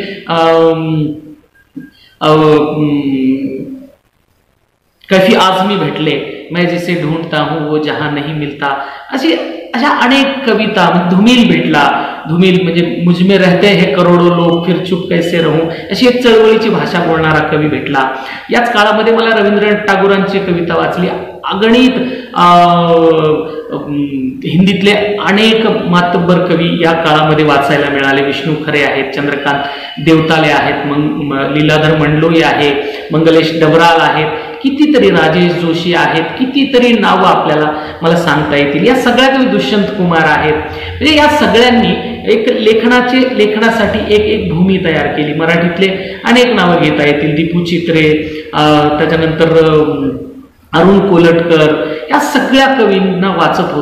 कफी आजमी भेटले, मैं जिसे ढूंढता हूँ वो जहां नहीं मिलता, अशा अनेक कविता. धुमिल भेटला, धुमिल म्हणजे मुझमें रहते हैं करोडो लोग फिर चुप कैसे रहूं, अशी एक चळवळीची भाषा बोलणारा कवी भेटला. याच काळामध्ये मला रवींद्रनाथ टागोरांची कविता वाचली, अगणित हिंदीतले अनेक मातब्बर कवी या काळामध्ये वाचायला मिळाले. विष्णू खरे आहेत, चंद्रकांत देवताले आहेत, लीलाधर मंडलोई आहे, मंगलेश डबराल आहेत, कितीतरी राजेश जोशी आहेत, कितीतरी नावं आपल्याला मला सांगता येतील. या सगळ्या कवी दुष्यंत कुमार आहेत. म्हणजे या सगळ्यांनी एक लेखनासाठी एक भूमी तयार केली. मराठीतले अनेक नावं घेता येतील, दीपू चित्रे, त्याच्यानंतर अरुण कोलटकर, या सगळ्या कवींना वाचत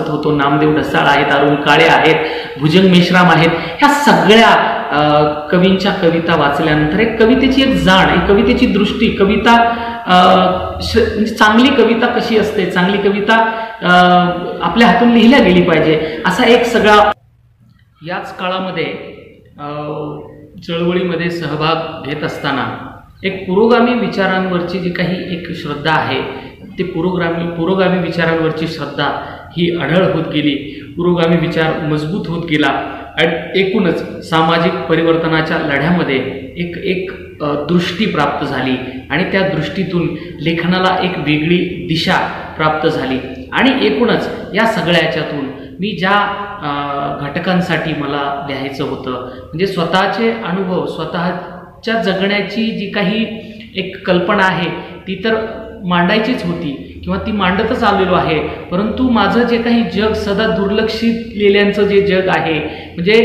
होतो. नामदेव ढसाळ आहेत, अरुण काळे आहेत, भुजंग मेश्राम आहेत. ह्या सगळ्या कवींच्या कविता वाचल्यानंतर एक कवितेची एक जाण, एक कवितेची दृष्टी, कविता म्हणजे चांगली कविता कशी असते, चांगली कविता आपल्या हातून लिहिल्या गेली पाहिजे, असा एक सगळा. याच काळामध्ये चळवळीमध्ये सहभाग घेत असताना एक पुरोगामी विचारांवरची जी काही एक श्रद्धा आहे, ते पुरोगामी विचारांवरची श्रद्धा ही अढळ होत गेली, पुरोगामी विचार मजबूत होत गेला आणि एकूणच सामाजिक परिवर्तनाच्या लढ्यामध्ये एक दृष्टी प्राप्त झाली आणि त्या दृष्टीतून लेखनाला एक वेगळी दिशा प्राप्त झाली. आणि एकूणच या सगळ्या याच्यातून मी ज्या घटकांसाठी मला लिहायचं होतं म्हणजे स्वतःचे अनुभव, स्वतःच्या जगण्याची जी काही एक कल्पना आहे ती तर मांडायचीच होती किंवा ती मांडतच आलेलो आहे, परंतु माझं जे काही जग सदा दुर्लक्षित लेल्यांचं जे जग आहे म्हणजे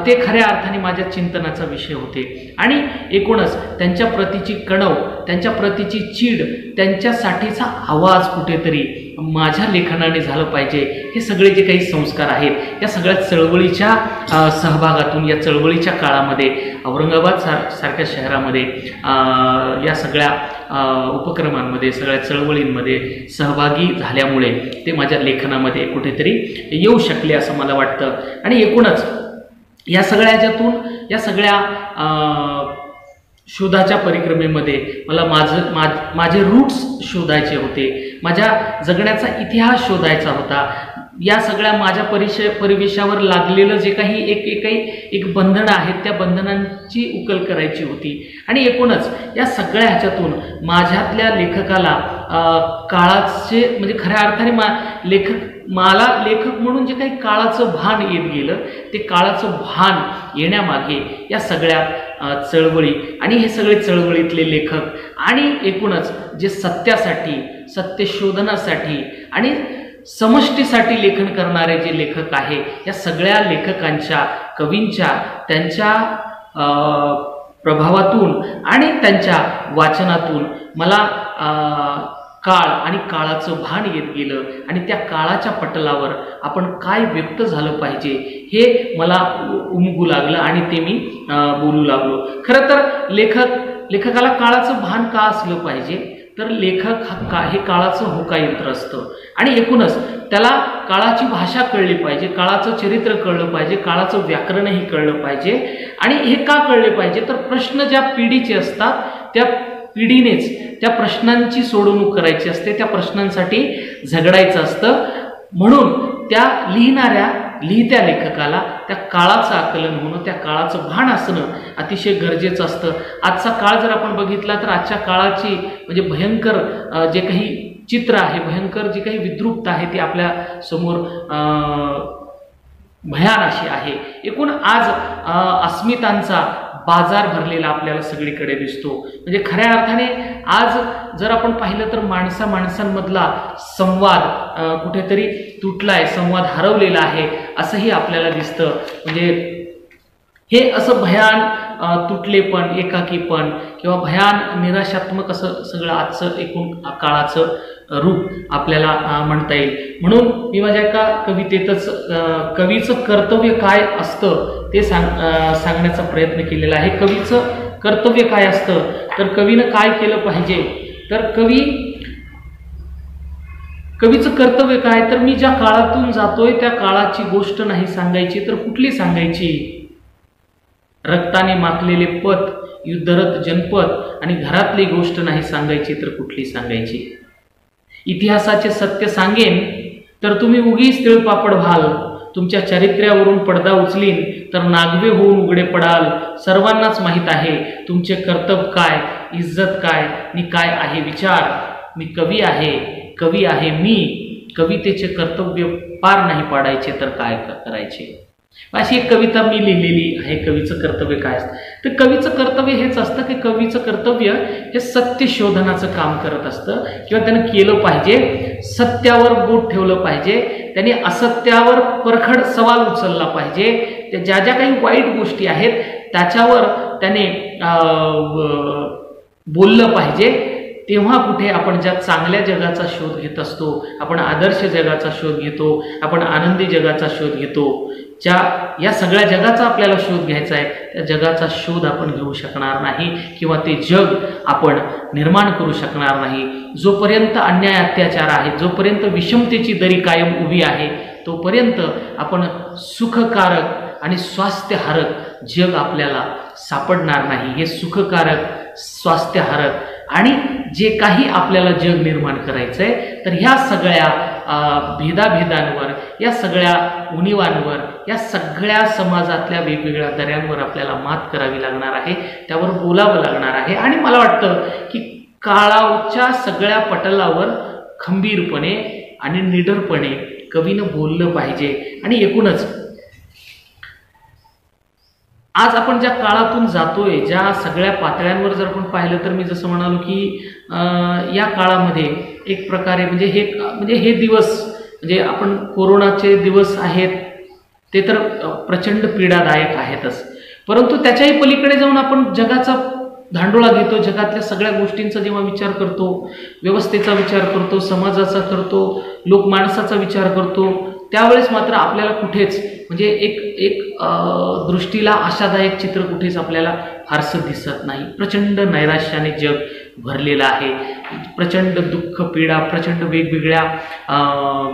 ते खऱ्या अर्थाने माझ्या चिंतनाचा विषय होते. आणि एकूणच त्यांच्या प्रतीची कणव, त्यांच्या प्रतीची चीड, त्यांच्यासाठीचा आवाज कुठेतरी माझ्या लेखनाने झालं पाहिजे, हे सगळे जे काही संस्कार आहेत या सगळ्या चळवळीच्या सहभागातून, या चळवळीच्या काळामध्ये औरंगाबाद सारख्या शहरामध्ये या सगळ्या उपक्रमांमध्ये, सगळ्या चळवळींमध्ये सहभागी झाल्यामुळे ते माझ्या लेखनामध्ये कुठेतरी येऊ शकले असं मला वाटतं. आणि एकूणच या सगळ्या ह्याच्यातून, या सगळ्या शोधाच्या परिक्रमेमध्ये मला माझे रूट्स शोधायचे होते, माझ्या जगण्याचा इतिहास शोधायचा होता. या सगळ्या माझ्या परिवेशावर लागलेलं जे काही एक बंधनं आहेत त्या बंधनांची उकल करायची होती. आणि एकूणच या सगळ्या ह्याच्यातून माझ्यातल्या लेखकाला काळाचे म्हणजे खऱ्या अर्थाने मला लेखक म्हणून जे काही काळाचं भान येत गेलं ते काळाचं भान येण्यामागे या सगळ्या चळवळी आणि हे सगळे चळवळीतले लेखक आणि एकूणच जे सत्यासाठी, सत्य शोधनासाठी आणि समष्टीसाठी लेखन करणारे जे लेखक आहे या सगळ्या लेखकांच्या, कवींच्या, त्यांच्या प्रभावातून आणि त्यांच्या वाचनातून मला काळ आणि काळाचं भान येत गेलं आणि त्या काळाच्या पटलावर आपण काय व्यक्त झालं पाहिजे हे मला उमगू लागलं आणि ते मी बोलू लागलो. खरं तर लेखकाला काळाचं भान का असलं पाहिजे तर लेखक हे काळाचं होकायंत्र असतं आणि एकूणच त्याला काळाची भाषा कळली पाहिजे, काळाचं चरित्र कळलं पाहिजे, काळाचं व्याकरणही कळलं पाहिजे. आणि हे का कळले पाहिजे तर प्रश्न ज्या पिढीचे असतात त्या पिढीनेच त्या प्रश्नांची सोडवणूक करायची असते, त्या प्रश्नांसाठी झगडायचं असतं. म्हणून त्या लिहित्या लेखकाला त्या काळाचं आकलन होणं, त्या काळाचं भान असणं अतिशय गरजेचं असतं. आजचा काळ जर आपण बघितला तर आजच्या काळाची म्हणजे भयंकर जे काही चित्र आहे, भयंकर जी काही विद्रुपता आहे ती आपल्या समोर भयान अशी आहे. एकूण आज अस्मितांचा बाजार भरलेला आपल्याला सगळीकडे दिसतो. म्हणजे खऱ्या अर्थाने आज जर आपण पाहिलं तर माणसांमधला संवाद कुठेतरी तुटलाय, संवाद हरवलेला आहे असंही आपल्याला दिसतं. म्हणजे हे असं भयान तुटलेपण, एकाकीपण किंवा भयान निराशात्मक असं सगळं आजचं एकूण काळाचं रूप आपल्याला म्हणता येईल. म्हणून मी माझ्या एका कवितेतच कवीचं कर्तव्य काय असतं ते सांगण्याचा प्रयत्न केलेला आहे. कवीचं कर्तव्य काय असतं तर कवीनं काय केलं पाहिजे तर कवीचं कर्तव्य काय तर मी ज्या काळातून जातोय त्या काळाची गोष्ट नाही सांगायची तर कुठली सांगायची. रक्ताने माखलेले पथ, युद्धरत जनपद आणि घरातली गोष्ट नाही सांगायची तर कुठली सांगायची. इतिहासाचे सत्य सांगेन तर तुम्ही उगीच तिळपापड व्हाल. तुमच्या चारित्र्यावरून पडदा उचलीन तर नागवे होऊन उघडे पडाल. सर्वांनाच माहीत आहे तुमचे कर्तव्य काय, इज्जत काय आणि काय आहे विचार. मी कवी आहे मी. कवितेचे कर्तव्य पार नाही पाडायचे तर काय करायचे. अशी एक कविता मी लिहिलेली आहे. कवीचं कर्तव्य काय असतं तर कवीचं कर्तव्य हेच असतं की कवीचं कर्तव्य हे सत्य शोधनाचं काम करत असतं किंवा त्यानं केलं पाहिजे. सत्यावर बोट ठेवलं पाहिजे, त्याने असत्यावर परखड सवाल उचलला पाहिजे. ज्या ज्या काही वाईट गोष्टी आहेत त्याच्यावर त्याने बोललं पाहिजे. तेव्हा कुठे आपण ज्या चांगल्या जगाचा शोध घेत असतो, आपण आदर्श जगाचा शोध घेतो, आपण आनंदी जगाचा शोध घेतो, या सगळ्या जगाचा आपल्याला शोध घ्यायचा आहे, त्या जगाचा शोध आपण घेऊ शकणार नाही किंवा ते जग आपण निर्माण करू शकणार नाही. जोपर्यंत अन्याय अत्याचार आहे, जोपर्यंत विषमतेची दरी कायम उभी आहे, तोपर्यंत आपण सुखकारक आणि स्वास्थ्यहारक जग आपल्याला सापडणार नाही. हे सुखकारक, स्वास्थ्यहारक आणि जे काही आपल्याला जग निर्माण करायचं आहे तर ह्या सगळ्या भेदाभेदांवर, या सगळ्या उणीवांवर, या सगळ्या समाजातल्या वेगवेगळ्या दऱ्यांवर आपल्याला मात करावी लागणार आहे, त्यावर बोलावं लागणार आहे. आणि मला वाटतं की काळाच्या सगळ्या पटलावर खंबीरपणे आणि निडरपणे कवीनं बोललं पाहिजे. आणि एकूणच आज आपण ज्या काळातून जातोय, ज्या सगळ्या पातळ्यांवर जर आपण पाहिलं तर मी जसं म्हणालो की या काळामध्ये एक प्रकारे म्हणजे हे दिवस म्हणजे आपण कोरोनाचे दिवस आहेत ते तर प्रचंड पीडादायक आहेतच, परंतु त्याच्याही पलीकडे जाऊन आपण जगाचा धांडोळा घेतो, जगातल्या सगळ्या गोष्टींचा जेव्हा विचार करतो, व्यवस्थेचा विचार करतो, समाजाचा करतो, लोकमानसाचा विचार करतो, त्यावेळेस मात्र आपल्याला कुठेच म्हणजे एक दृष्टीला आशादायक चित्र कुठेच आपल्याला फारसं दिसत नाही. प्रचंड नैराश्याने जग भरलेलं आहे. प्रचंड दुःख, पीडा, प्रचंड वेगवेगळ्या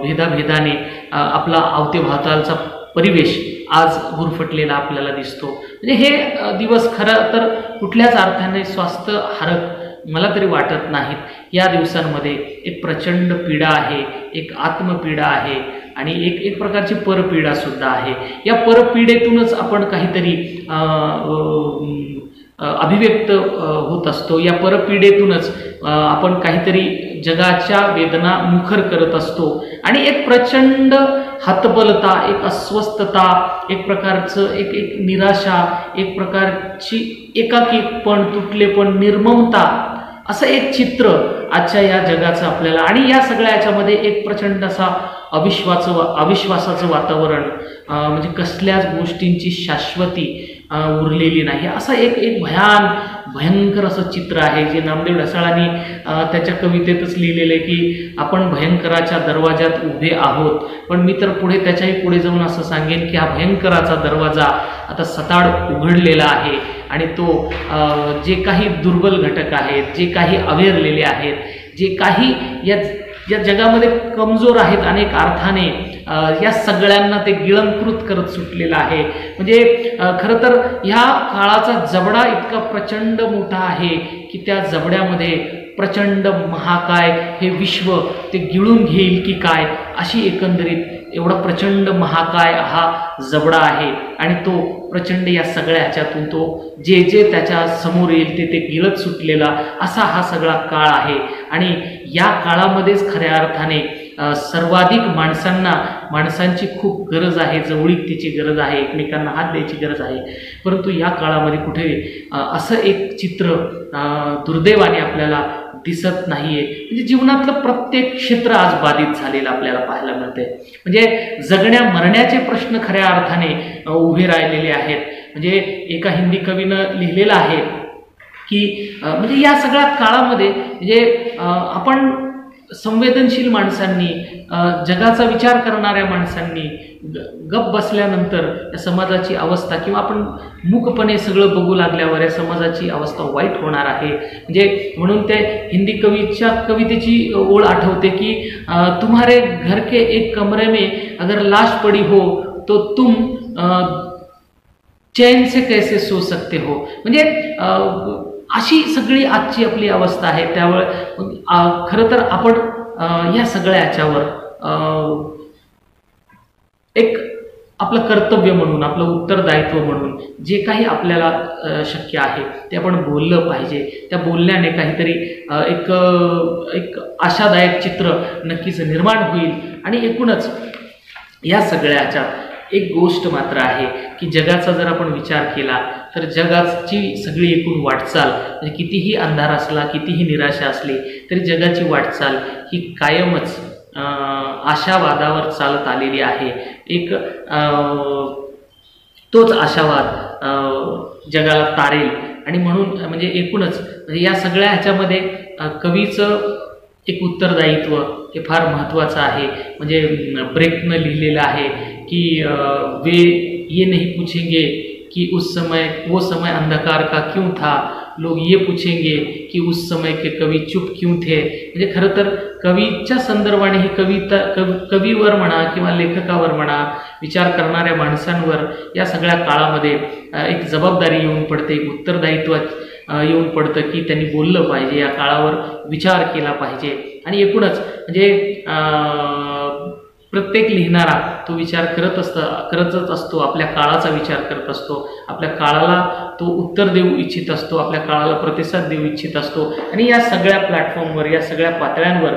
भेदाभेदाने आपला अवतीभोवतालचा परिवेश आज गुरफटलेला आपल्याला दिसतो. म्हणजे हे दिवस खरं तर कुठल्याच अर्थाने स्वास्थ्यहारक मला तरी वाटत नाहीत. या दिवसांमध्ये एक प्रचंड पीडा आहे, एक आत्मपीडा आहे आणि एक प्रकारची परपीडा सुद्धा आहे. या परपीडेतूनच आपण काहीतरी अभिव्यक्त होत असतो. या परपीडेतूनच आपण काहीतरी जगाच्या वेदना मुखर करत असतो आणि एक प्रचंड हतबलता, एक अस्वस्थता, एक प्रकारचं एक निराशा, एक प्रकारची एकाकीपण, तुटलेपण, निर्ममता असं एक चित्र आजच्या या जगाचं आपल्याला आणि या सगळ्या याच्यामध्ये एक प्रचंड असा अविश्वासाचं वातावरण, म्हणजे कसल्याच गोष्टींची शाश्वती उरलेली नाही, असं एक भयंकर असं चित्र आहे जे नामदेव ढसाळांनी त्याच्या कवितेतच लिहिलेलं आहे की आपण भयंकराच्या दरवाजात उभे आहोत. पण मी तर त्याच्याही पुढे जाऊन असं सांगेन की हा भयंकराचा दरवाजा आता सताड उघडलेला आहे आणि तो जे काही दुर्बल घटक आहेत, जे काही अवेरलेले आहेत, जे काही या जगामध्ये कमजोर आहेत अनेक अर्थाने, या सगळ्यांना ते गिळंकृत करत सुटलेलं आहे. म्हणजे खरं तर ह्या काळाचा जबडा इतका प्रचंड मोठा आहे की त्या जबड्यामध्ये प्रचंड महाकाय हे विश्व ते गिळून घेईल की काय, अशी एकंदरीत एवढा प्रचंड महाकाय हा जबडा आहे. आणि तो प्रचंड या सगळ्या ह्याच्यातून तो जे त्याच्या समोर येईल ते गिळत सुटलेला असा हा सगळा काळ आहे. आणि या काळामध्येच खऱ्या अर्थाने सर्वाधिक माणसांची खूप गरज आहे, जवळीकतेची गरज आहे, एकमेकांना हात द्यायची गरज आहे. परंतु या काळामध्ये कुठे असं एक चित्र दुर्दैवाने आपल्याला दिसत नाहीये. म्हणजे जीवनातलं प्रत्येक क्षेत्र आज बाधित झालेलं आपल्याला पाहायला मिळतंय. म्हणजे जगण्या मरण्याचे प्रश्न खऱ्या अर्थाने उभे राहिलेले आहेत. म्हणजे एका हिंदी कवीनं लिहिलेलं आहे की म्हणजे या सगळ्या काळामध्ये म्हणजे आपण संवेदनशील माणसांनी, जगाचा विचार करणाऱ्या माणसांनी गप बसल्यानंतर या समाजाची अवस्था, किंवा आपण मूकपणे सगळं बघू लागल्यावर या समाजाची अवस्था वाईट होणार आहे. म्हणजे म्हणून ते हिंदी कवीच्या कवितेची ओळ आठवते की तुम्हारे घर के एक कमरे में अगर लाश पड़ी हो तो तुम चैन से कैसे सो सकते हो. म्हणजे अशी सगळी आजची आपली अवस्था आहे. त्यामुळे खरं तर आपण या सगळ्या ह्याच्यावर एक आपलं कर्तव्य म्हणून, आपलं उत्तरदायित्व म्हणून जे काही आपल्याला शक्य आहे ते आपण बोललं पाहिजे. त्या बोलण्याने काहीतरी एक आशादायक चित्र नक्कीच निर्माण होईल. आणि एकूणच या सगळ्या ह्याच्यात एक गोष्ट मात्र आहे की जगाचा जर आपण विचार केला तर जगाची सगळी एकूण वाटचाल, म्हणजे कितीही अंधार असला, कितीही निराशा असली तरी जगाची वाटचाल ही कायमच आशावादावर चालत आलेली आहे. एक तोच आशावाद जगाला तारेल. आणि म्हणून म्हणजे एकूणच म्हणजे या सगळ्या ह्याच्यामध्ये कवीचं एक उत्तरदायित्व हे फार महत्त्वाचं आहे. म्हणजे ब्रेकनं लिहिलेलं आहे की वे ये नहीं पूछेंगे कि वो समय अंधकार का क्यों था, लोग ये पूछेंगे कि उस समय के कवि चुप क्यों थे. म्हणजे खरं तर कवीच्या संदर्भाने ही कवीवर म्हणा किंवा लेखकावर म्हणा, विचार करणाऱ्या माणसांवर या सगळ्या काळामध्ये एक जबाबदारी येऊन पडते, एक उत्तरदायित्व येऊन पडतं की त्यांनी बोललं पाहिजे, या काळावर विचार केला पाहिजे. आणि एकूणच म्हणजे प्रत्येक लिहिणारा तो विचार करतच असतो, आपल्या काळाचा विचार करत असतो, आपल्या काळाला तो उत्तर देऊ इच्छित असतो, आपल्या काळाला प्रतिसाद देऊ इच्छित असतो. आणि या सगळ्या प्लॅटफॉर्मवर, या सगळ्या पातळ्यांवर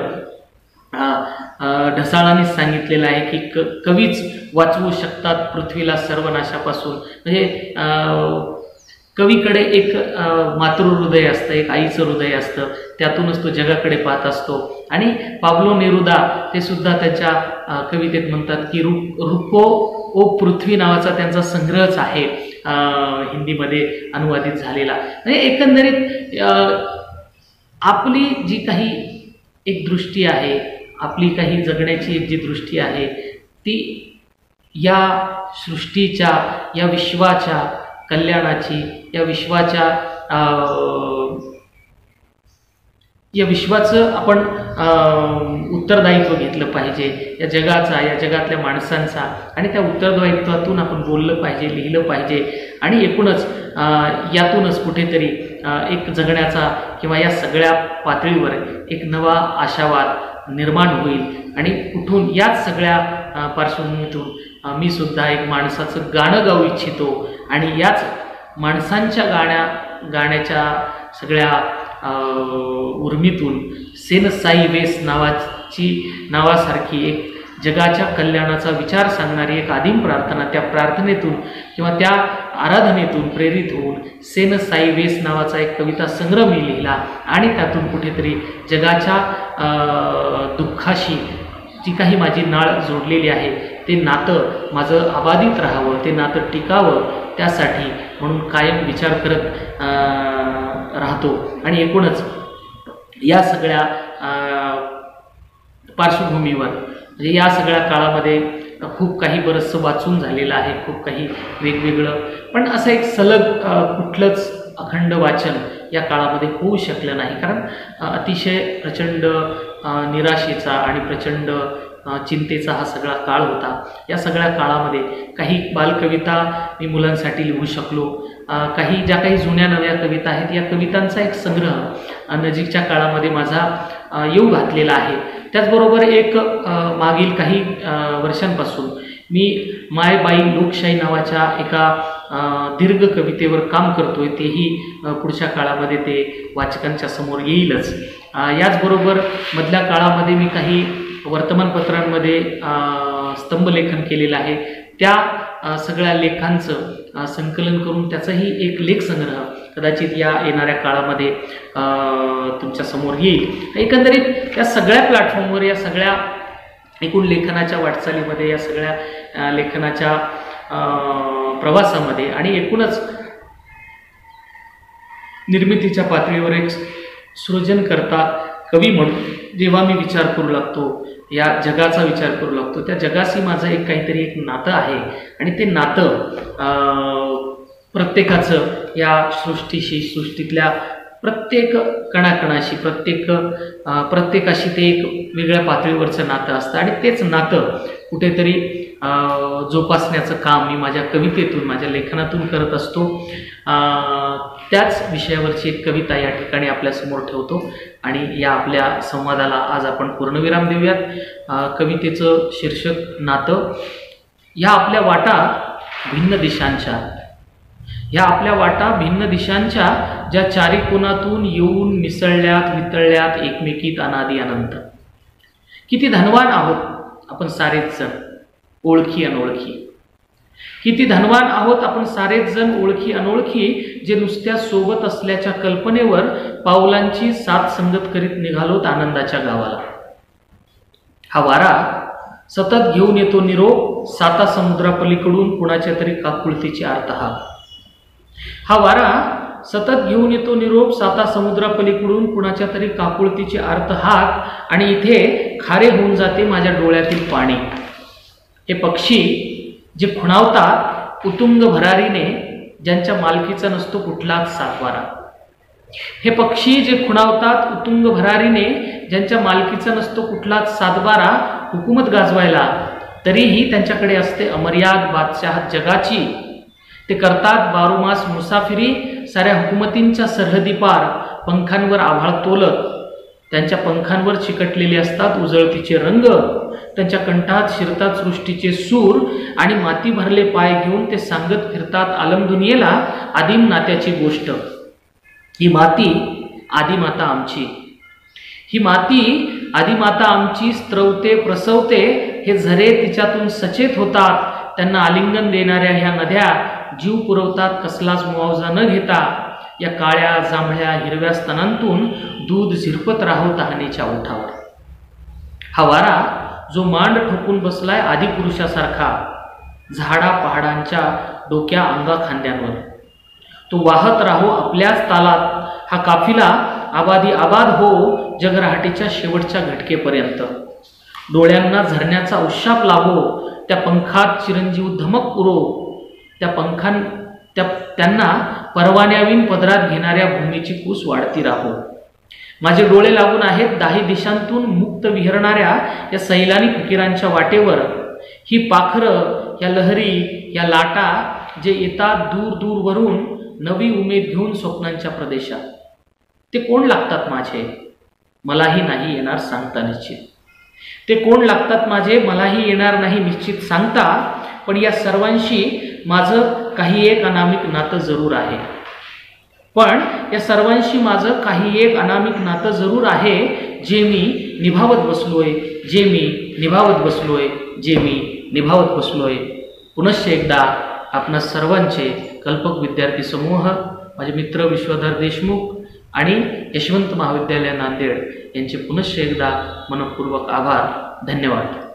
ढसाळांनीच सांगितलेलं आहे की कवीच वाचवू शकतात पृथ्वीला सर्वनाशापासून. म्हणजे कवीकडे एक मातृहृदय असतं, एक आईचं हृदय असतं, त्यातूनच तो जगाकडे पाहत असतो. आणि पाब्लो नेरुदा ते सुद्धा त्याच्या कवितेत म्हणतात की रुको ओ पृथ्वी नावाचा त्यांचा संग्रहच आहे हिंदीमध्ये अनुवादित झालेला. म्हणजे एकंदरीत आपली जी काही एक दृष्टी आहे, आपली काही जगण्याची एक जी दृष्टी आहे ती या सृष्टीच्या, या विश्वाच्या कल्याणाची, या विश्वाचं आपण उत्तरदायित्व घेतलं पाहिजे, या जगाचा, या जगातल्या माणसांचा. आणि त्या उत्तरदायित्वातून आपण बोललं पाहिजे, लिहिलं पाहिजे. आणि एकूणच यातूनच कुठेतरी एक जगण्याचा किंवा या सगळ्या पातळीवर एक नवा आशावाद निर्माण होईल. आणि कुठून याच सगळ्या पार्श्वभूमीतून मी सुद्धा एक माणसाचं गाणं गाऊ इच्छितो. आणि याच माणसांच्या गाण्याच्या सगळ्या उर्मीतून सेन साई वेस नावासारखी एक जगाच्या कल्याणाचा विचार सांगणारी एक आदिम प्रार्थना, त्या प्रार्थनेतून किंवा त्या आराधनेतून प्रेरित होऊन सेन साई वेस नावाचा एक कविता संग्रह मी लिहिला. आणि त्यातून कुठेतरी जगाच्या दुःखाशी जी काही माझी नाळ जोडलेली आहे ते नातं माझं अबाधित राहावं, ते नातं टिकावं, त्यासाठी म्हणून कायम विचार करत राहतो. आणि एकूणच या सगळ्या पार्श्वभूमीवर म्हणजे या सगळ्या काळामध्ये खूप काही बरंचसं वाचून झालेलं आहे, खूप काही वेगवेगळं, पण असं एक सलग कुठलंच अखंड वाचन या काळामध्ये होऊ शकलं नाही. कारण अतिशय प्रचंड निराशेचा आणि प्रचंड चिंतेचा हा सगळा काळ होता. या सगळ्या काळामध्ये काही बालकविता मी मुलांसाठी लिहू शकलो, काही ज्या काही जुन्या नव्या कविता आहेत या कवितांचा एक संग्रह नजीकच्या काळामध्ये माझा येऊ घातलेला आहे. त्याचबरोबर एक मागील काही वर्षांपासून मी माय बाई लोकशाही नावाच्या एका दीर्घ कवितेवर काम करतोय, तेही पुढच्या काळामध्ये ते वाचकांच्या समोर येईलच. याचबरोबर मधल्या काळामध्ये मी काही वर्तमानपत्रांमध्ये स्तंभलेखन केलेलं आहे. त्या सगळ्या लेखांचं संकलन करून त्याचाही एक लेखसंग्रह कदाचित या येणाऱ्या काळामध्ये तुमच्यासमोर येईल. एकंदरीत या सगळ्या प्लॅटफॉर्मवर, या सगळ्या एकूण लेखनाच्या वाटचालीमध्ये, या सगळ्या लेखनाच्या प्रवासामध्ये आणि एकूणच निर्मितीच्या पातळीवर एक सृजनकर्ता कवी म्हणून जेव्हा मी विचार करू लागतो, या जगाचा विचार करू लागतो, त्या जगाशी माझं एक काहीतरी एक नातं आहे आणि ते नातं प्रत्येकाचं या सृष्टीशी, सृष्टीतल्या प्रत्येक कणाकणाशी, प्रत्येकाशी ते एक वेगळ्या पातळीवरचं नातं असतं आणि तेच नातं कुठेतरी जोपासण्याचं काम मी माझ्या कवितेतून, माझ्या लेखनातून करत असतो. त्याच विषयावरची एक कविता या ठिकाणी आपल्यासमोर ठेवतो आणि या आपल्या संवादाला आज आपण पूर्णविराम देऊयात. कवितेचं शीर्षक नातं. या आपल्या वाटा भिन्न दिशांच्या, ह्या आपल्या वाटा भिन्न दिशांच्या, ज्या चारी कोनातून येऊन मिसळल्यात वितळल्यात एकमेकीत अनादी अनंत. किती धनवान आहोत आपण सारेच जण ओळखी अनोळखी. किती धनवान आहोत आपण सारेच जण ओळखी अनोळखी, जे नुसत्या सोबत असल्याच्या कल्पनेवर पावलांची साथ संगत करीत निघालोत आनंदाच्या गावाला. हा वारा सतत घेऊन येतो निरोप साता समुद्रापलीकडून कुणाच्या तरी काकुळतीची आर्तहाक. हा वारा सतत घेऊन येतो निरोप साता समुद्रापलीकडून कुणाच्या तरी काकुळतीची आर्तहाक आणि इथे खारे होऊन जाते माझ्या डोळ्यातील पाणी. हे पक्षी जे खुणावतात उतुंग भरारीने, ज्यांच्या मालकीचा नसतो कुठलाच सातवारा. हे पक्षी जे खुणावतात उतुंग भरारीने, ज्यांच्या मालकीचा नसतो कुठलाच सातबारा. हुकूमत गाजवायला तरीही त्यांच्याकडे असते अमर्याद बादशाह जगाची. ते करतात बारोमास मुसाफिरी साऱ्या हुकुमतींच्या सरहदी पार. पंखांवर आभाळ तोलत त्यांच्या पंखांवर चिकटलेले असतात उजळतीचे रंग. त्यांच्या कंठात शिरतात सृष्टीचे सूर आणि माती भरले पाय घेऊन ते सांगत फिरतात आलम दुनियेला आदिम नात्याची गोष्ट. ही माती आदिमाता आमची, ही माती आदिमाता आमची स्त्रवते प्रसवते. हे झरे तिच्यातून सचेत होतात. त्यांना आलिंगन देणाऱ्या ह्या नद्या जीव पुरवतात कसलाच मुआवजा न घेता. या काळ्या जांभळ्या हिरव्या स्तनांतून दूध झिरपत राहो तहानेच्या ओठावर. हा वारा जो मांड ठोकून बसलाय आदिपुरुषासारखा झाडा पहाडांच्या डोक्या अंगा खांद्यांवर, तो वाहत राहो आपल्याच तालात. हा काफिला आबादी आबाद हो जगरहाटीच्या शेवटच्या घटकेपर्यंत. डोळ्यांना झरण्याचा उशाप लाभो, त्या पंखात चिरंजीव धमक पुरो. त्यांना परवान्याविन पदरात घेणाऱ्या भूमीची कूस वाढती राहो. माझे डोळे लागून आहेत दाही दिशांतून मुक्त विहरणाऱ्या या सैलानी फकीरांच्या वाटेवर. ही पाखरं, या लहरी, या लाटा जे येतात दूर दूरवरून नवी उमेद घेऊन स्वप्नांच्या प्रदेशात. ते कोण लागतात माझे मलाही नाही येणार सांगता निश्चित. ते कोण लागतात माझे मलाही येणार नाही निश्चित सांगता. पण या सर्वांशी माझं काही एक अनामिक नातं जरूर आहे. पण या सर्वांशी माझं काही एक अनामिक नातं जरूर आहे, जे मी निभावत बसलोय, जे मी निभावत बसलोय, जे मी निभावत बसलोय. पुनश्च एकदा आपणा सर्वांचे कल्पक विद्यार्थी समूह, माझे मित्र विश्वधर देशमुख आणि यशवंत महाविद्यालय नांदेड यांचे पुनश्च एकदा मनपूर्वक आभार. धन्यवाद.